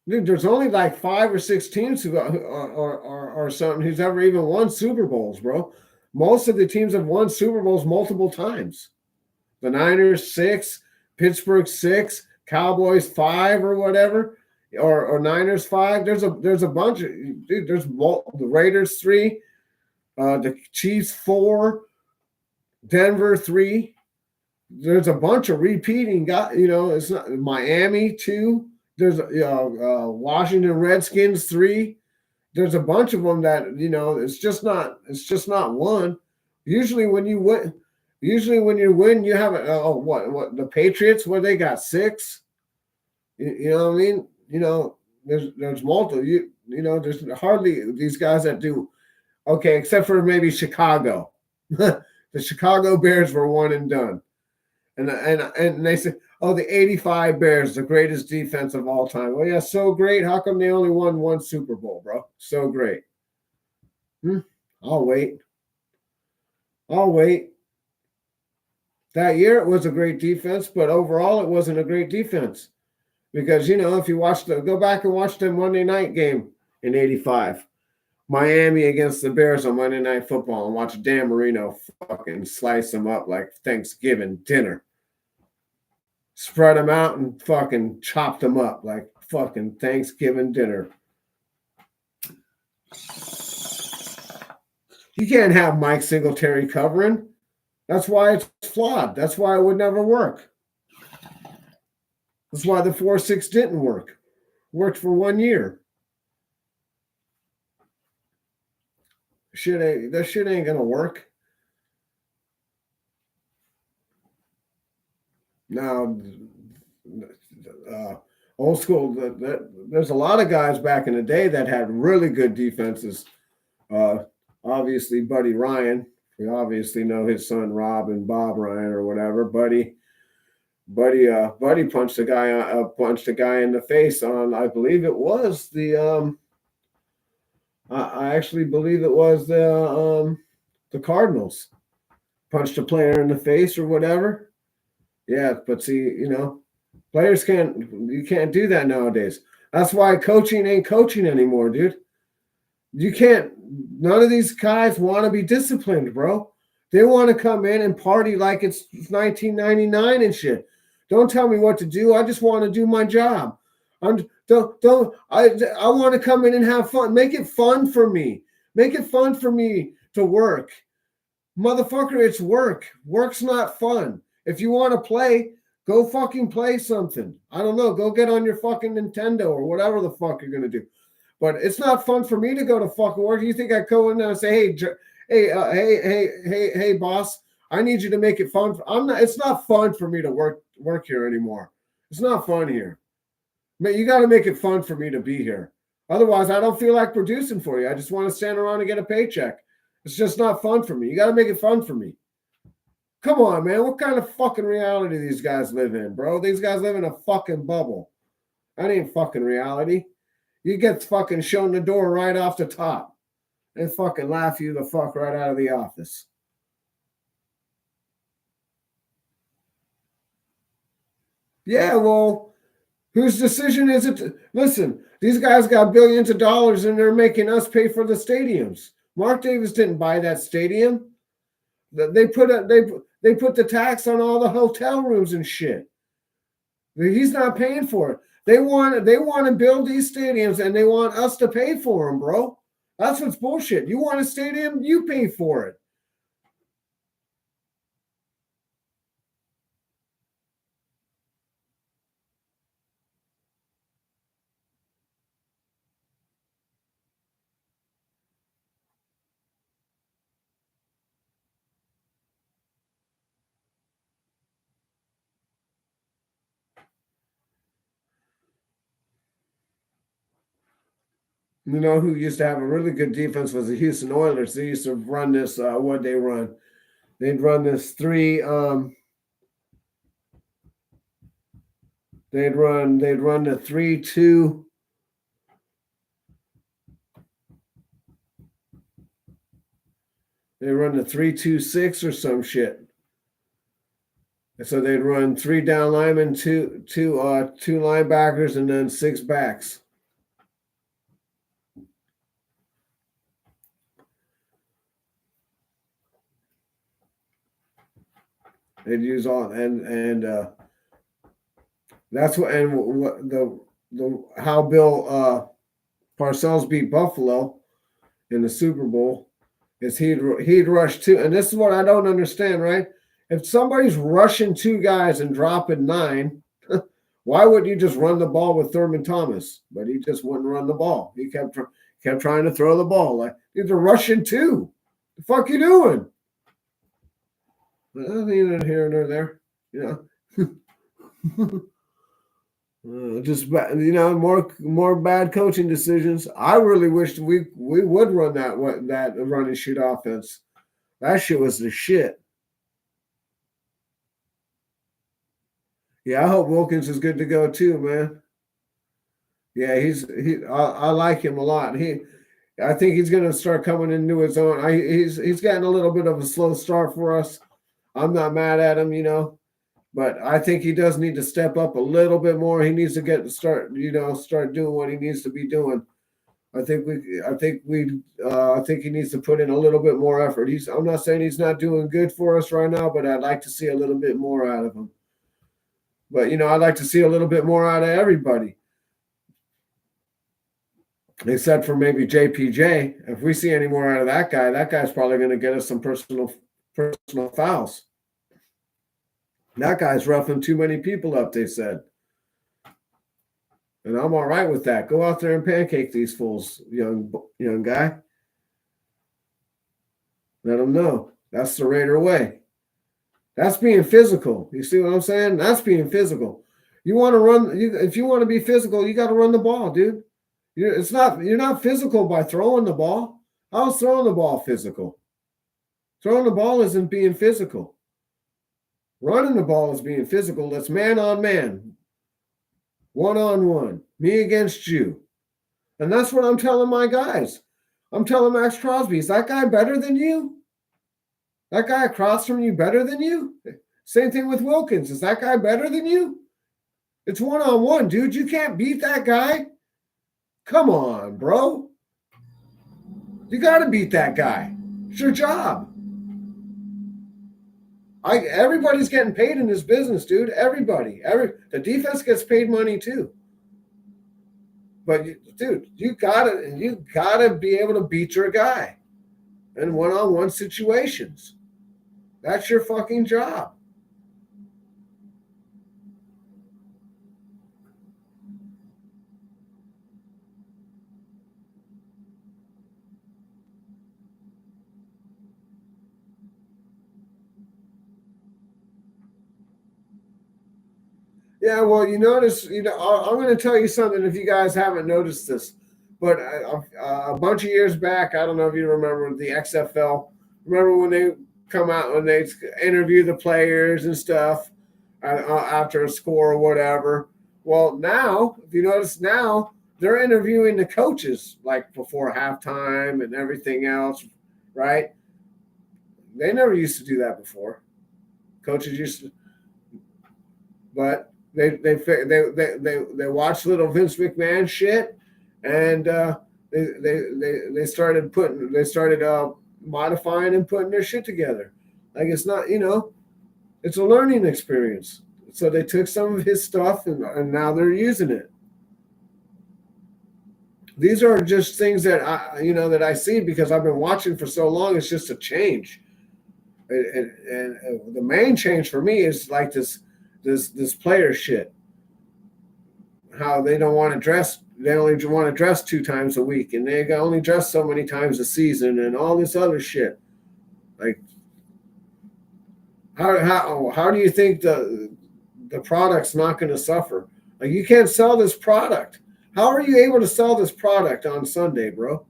Dude, there's only like 5 or 6 teams who or something who's ever even won Super Bowls, bro. Most of the teams have won Super Bowls multiple times. The Niners 6, Pittsburgh 6, Cowboys 5 or whatever, or Niners 5. There's a bunch of dude. The Raiders 3, the Chiefs 4, Denver 3. There's a bunch of repeating guys. It's not Miami 2. There's Washington Redskins 3. There's a bunch of them that it's just not one. Usually when you win, you have what the Patriots where they got 6. You know what I mean? There's multiple. There's hardly these guys that do okay, except for maybe Chicago. The Chicago Bears were one and done. And they said, oh, the 85 Bears, the greatest defense of all time. Well, yeah, so great. How come they only won 1 Super Bowl, bro? So great. I'll wait. That year it was a great defense, but overall it wasn't a great defense. Because, if you go back and watch the Monday night game in 85. Miami against the Bears on Monday Night Football and watch Dan Marino fucking slice them up like Thanksgiving dinner. Spread them out and fucking chop them up like fucking Thanksgiving dinner. You can't have Mike Singletary covering. That's why it's flawed. That's why it would never work. That's why the 4-6 didn't work. Worked for 1 year. That shit ain't gonna work. Now, old school. There's a lot of guys back in the day that had really good defenses. Obviously, Buddy Ryan. We obviously know his son Rob and Bob Ryan or whatever. Buddy punched a guy in the face on. I believe it was the. I actually believe it was the Cardinals. Punched a player in the face or whatever. Yeah, but see, players you can't do that nowadays. That's why coaching ain't coaching anymore, dude. None of these guys want to be disciplined, bro. They want to come in and party like it's 1999 and shit. Don't tell me what to do. I just want to do my job. I want to come in and have fun. Make it fun for me. Make it fun for me to work. Motherfucker, it's work. Work's not fun. If you want to play, go fucking play something. I don't know. Go get on your fucking Nintendo or whatever the fuck you're gonna do. But it's not fun for me to go to fucking work. You think I go in there and say, hey, boss, I need you to make it fun. I'm not. It's not fun for me to work here anymore. It's not fun here. Man, you got to make it fun for me to be here. Otherwise, I don't feel like producing for you. I just want to stand around and get a paycheck. It's just not fun for me. You got to make it fun for me. Come on, man. What kind of fucking reality these guys live in, bro? These guys live in a fucking bubble. That ain't fucking reality. You get fucking shown the door right off the top and fucking laugh you the fuck right out of the office. Yeah, well, whose decision is it? Listen, these guys got billions of dollars and they're making us pay for the stadiums. Mark Davis didn't buy that stadium. They put the tax on all the hotel rooms and shit. He's not paying for it. They want to build these stadiums and they want us to pay for them, bro. That's what's bullshit. You want a stadium, you pay for it. You know who used to have a really good defense was the Houston Oilers. They used to run this. What they run? They'd run this three. They'd run the 3-2. They run the 3-2-6 or some shit. So they'd run 3 down linemen, two linebackers, and then 6 backs. They'd use all and that's what the how Bill Parcells beat Buffalo in the Super Bowl is he'd rush 2, and this is what I don't understand, right? If somebody's rushing 2 guys and dropping 9, why wouldn't you just run the ball with Thurman Thomas? But he just wouldn't run the ball. He kept trying to throw the ball. Like, these are rushing 2. The fuck you doing? Neither here nor there, you know. Just more bad coaching decisions. I really wished we would run that run and shoot offense. That shit was the shit. Yeah, I hope Wilkins is good to go too, man. Yeah, I like him a lot. I think he's going to start coming into his own. He's gotten a little bit of a slow start for us. I'm not mad at him, but I think he does need to step up a little bit more. He needs to start doing what he needs to be doing. I think he needs to put in a little bit more effort. I'm not saying he's not doing good for us right now, but I'd like to see a little bit more out of him. But I'd like to see a little bit more out of everybody, except for maybe JPJ. If we see any more out of that guy's probably going to get us some personal fouls. That guy's roughing too many people up, they said. And I'm all right with that. Go out there and pancake these fools, young guy. Let them know. That's the Raider way. That's being physical. You see what I'm saying? That's being physical. You want to run. If you want to be physical, you got to run the ball, dude. You're not physical by throwing the ball. How's throwing the ball physical? Throwing the ball isn't being physical. Running the ball is being physical. That's man on man, 1-on-1, me against you. And that's what I'm telling my guys. I'm telling Max Crosby, is that guy better than you? That guy across from you better than you? Same thing with Wilkins. Is that guy better than you? It's 1-on-1, dude. You can't beat that guy. Come on, bro. You got to beat that guy. It's your job. Everybody's getting paid in this business, dude. Everybody. The defense gets paid money too. But dude, you gotta be able to beat your guy in 1-on-1 situations. That's your fucking job. Yeah, well, you notice, I'm going to tell you something if you guys haven't noticed this, but a bunch of years back, I don't know if you remember the XFL. Remember when they come out and they interview the players and stuff after a score or whatever? Well, now, if you notice now, they're interviewing the coaches like before halftime and everything else, right? They never used to do that before. Coaches used to, but they watched little Vince McMahon shit, and they started modifying and putting their shit together. Like it's not, it's a learning experience. So they took some of his stuff and now they're using it. These are just things that I see because I've been watching for so long. It's just a change, and the main change for me is like this player shit. How they don't want to dress. They only want to dress 2 times a week, and they only dress so many times a season, and all this other shit. Like, how do you think the product's not going to suffer? Like, you can't sell this product. How are you able to sell this product on Sunday, bro?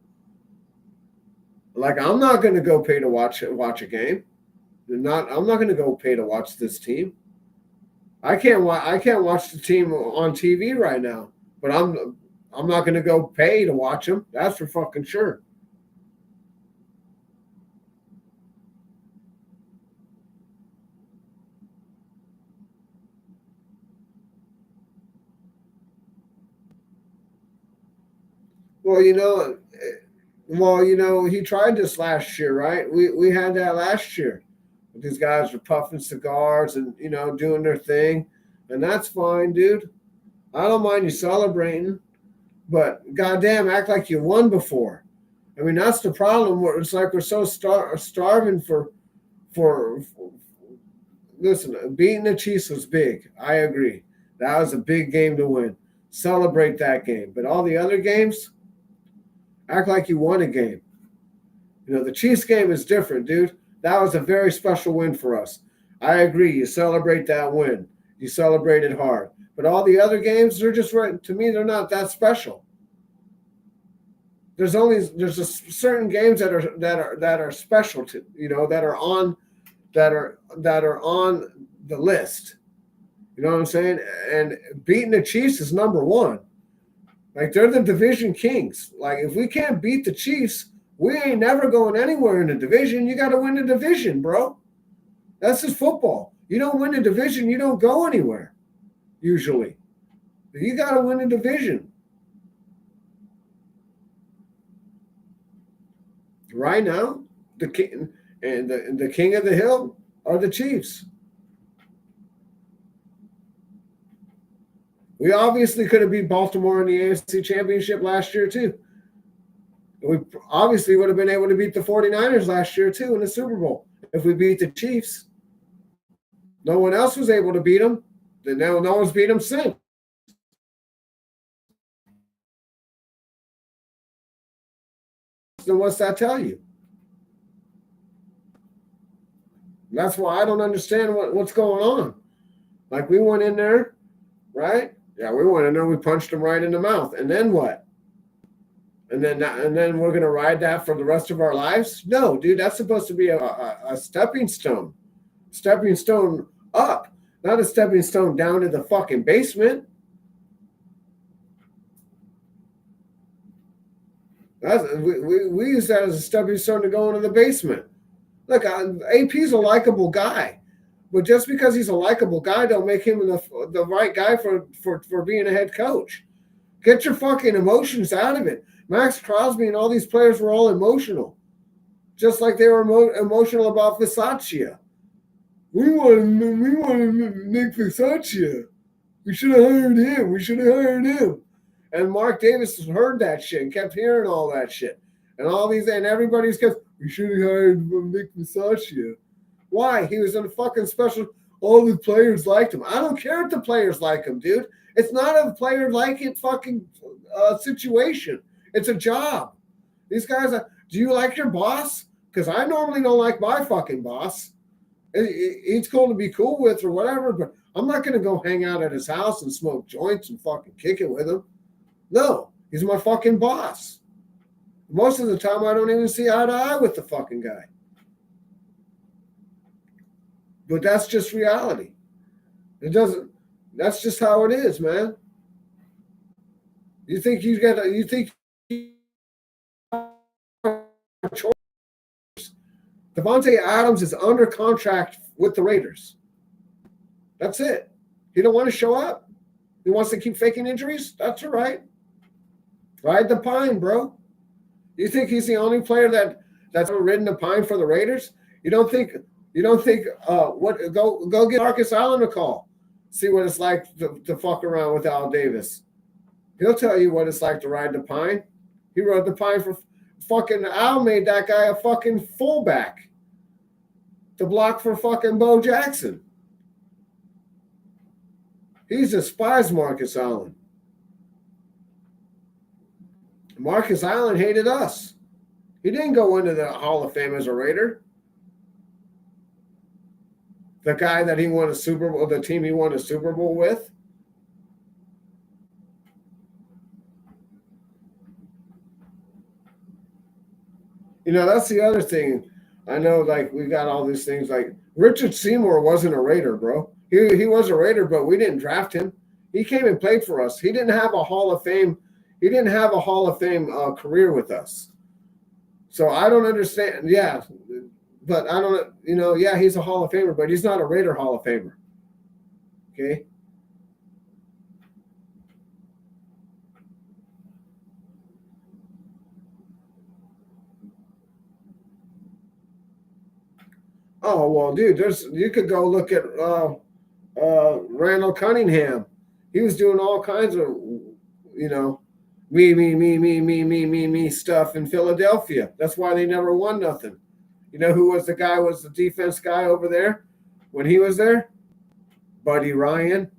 Like, I'm not going to go pay to watch a game. I'm not going to go pay to watch this team. I can't watch the team on TV right now, but I'm not going to go pay to watch them. That's for fucking sure. Well, he tried this last year, right? We had that last year. These guys were puffing cigars and doing their thing, and that's fine, dude. I don't mind you celebrating, but goddamn, act like you won before. I mean, that's the problem. It's like we're so starving for. Listen, beating the Chiefs was big. I agree. That was a big game to win. Celebrate that game, but all the other games, act like you won a game. The Chiefs game is different, dude. That was a very special win for us. I agree. You celebrate that win. You celebrate it hard. But all the other games, they're just right. To me, they're not that special. There's just certain games that are special to that are on the list. You know what I'm saying? And beating the Chiefs is number one. Like, they're the division kings. Like, if we can't beat the Chiefs, we ain't never going anywhere in the division. You got to win the division, bro. That's just football. You don't win the division, you don't go anywhere, usually. You got to win the division. Right now, the king and the king of the hill are the Chiefs. We obviously could have beat Baltimore in the AFC Championship last year, too. We obviously would have been able to beat the 49ers last year, too, in the Super Bowl if we beat the Chiefs. No one else was able to beat them. No one's beat them since. Then what's that tell you? That's why I don't understand what's going on. Like, we went in there, right? Yeah, we went in there, we punched them right in the mouth. And then what? And then we're going to ride that for the rest of our lives? No, dude, that's supposed to be a stepping stone. Stepping stone up, not a stepping stone down to the fucking basement. We use that as a stepping stone to go into the basement. Look, AP's a likable guy, but just because he's a likable guy don't make him the right guy for being a head coach. Get your fucking emotions out of it. Max Crosby and all these players were all emotional, just like they were emotional about Bisaccia. We want Nick Bisaccia. We should have hired him. And Mark Davis heard that shit and kept hearing all that shit. And everybody's kept, we should have hired Nick Bisaccia. Why? He was in a fucking special. All the players liked him. I don't care if the players like him, dude. It's not a player like it fucking situation. It's a job. These guys, do you like your boss? Because I normally don't like my fucking boss. He's cool to be cool with or whatever, but I'm not going to go hang out at his house and smoke joints and fucking kick it with him. No, he's my fucking boss. Most of the time, I don't even see eye to eye with the fucking guy. But that's just reality. It doesn't. That's just how it is, man. You think you got? You think Devontae Adams is under contract with the Raiders? That's it. He don't want to show up. He wants to keep faking injuries. That's all right. Ride the pine, bro. You think he's the only player that's ever ridden the pine for the Raiders? You don't think? What? Go get Marcus Allen a call. See what it's like to fuck around with Al Davis. He'll tell you what it's like to ride the pine. He rode the pine for fucking Al made that guy a fucking fullback to block for fucking Bo Jackson. He despised Marcus Allen. Marcus Allen hated us. He didn't go into the Hall of Fame as a Raider. The guy that he won a Super Bowl, the team he won a Super Bowl with. You know, that's the other thing. I know, like, we got all these things. Like, Richard Seymour wasn't a Raider, bro. He was a Raider, but we didn't draft him. He came and played for us. He didn't have a Hall of Fame. He didn't have a Hall of Fame career with us. So I don't understand. Yeah, but I don't, yeah, he's a Hall of Famer, but he's not a Raider Hall of Famer. Okay? Oh, well, dude, you could go look at Randall Cunningham. He was doing all kinds of, me stuff in Philadelphia. That's why they never won nothing. You know who was the defense guy over there when he was there? Buddy Ryan.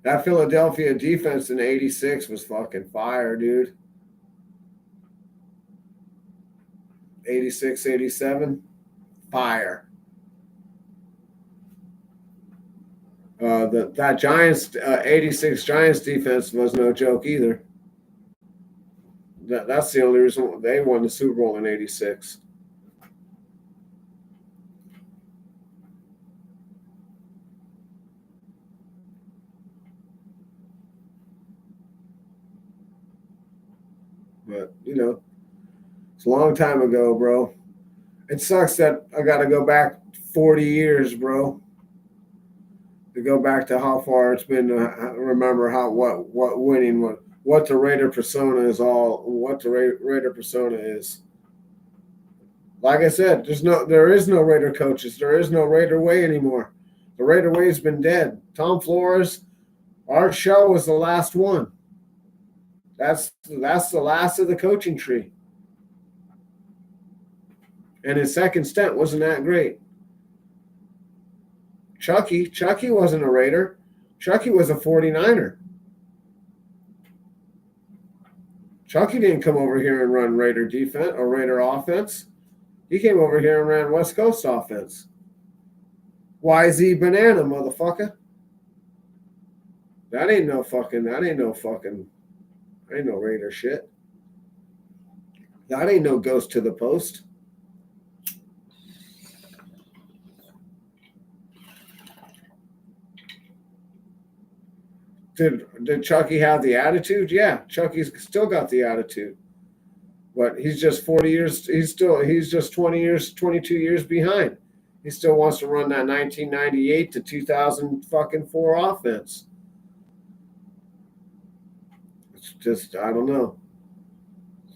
That Philadelphia defense in '86 was fucking fire, dude. 86, 87, fire. That Giants 86 Giants defense was no joke either. That's the only reason they won the Super Bowl in '86. But it's a long time ago, bro. It sucks that I got to go back 40 years, bro. To go back to how far it's been to remember what winning, what the Raider persona is what the Raider persona is. Like I said, there is no Raider coaches. There is no Raider way anymore. The Raider way has been dead. Tom Flores, Art Shell was the last one. That's the last of the coaching tree. And his second stint wasn't that great. Chucky wasn't a Raider. Chucky was a 49er. Chucky didn't come over here and run Raider defense or Raider offense. He came over here and ran West Coast offense. YZ banana, motherfucker. That ain't no Raider shit. That ain't no ghost to the post. Did Chucky have the attitude? Yeah, Chucky's still got the attitude. But he's just 40 years, he's just 20 years, 22 years behind. He still wants to run that 1998 to 2004 offense. It's just, I don't know.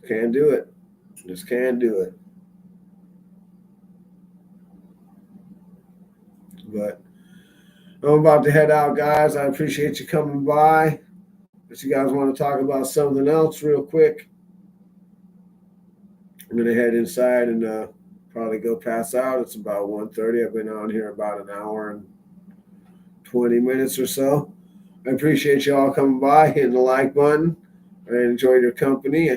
Can't do it. Just can't do it. But I'm about to head out, guys. I appreciate you coming by. If you guys want to talk about something else real quick, I'm going to head inside and probably go pass out. It's about 1:30. I've been on here about an hour and 20 minutes or so. I appreciate you all coming by, hitting the like button. I enjoyed your company.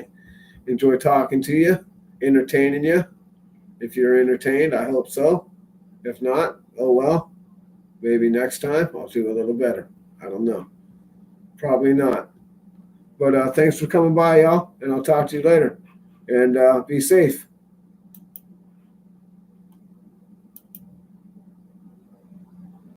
Enjoy talking to you, entertaining you. If you're entertained, I hope so. If not, oh well. Maybe next time I'll do a little better. I don't know. Probably not. But thanks for coming by, y'all, and I'll talk to you later. And be safe.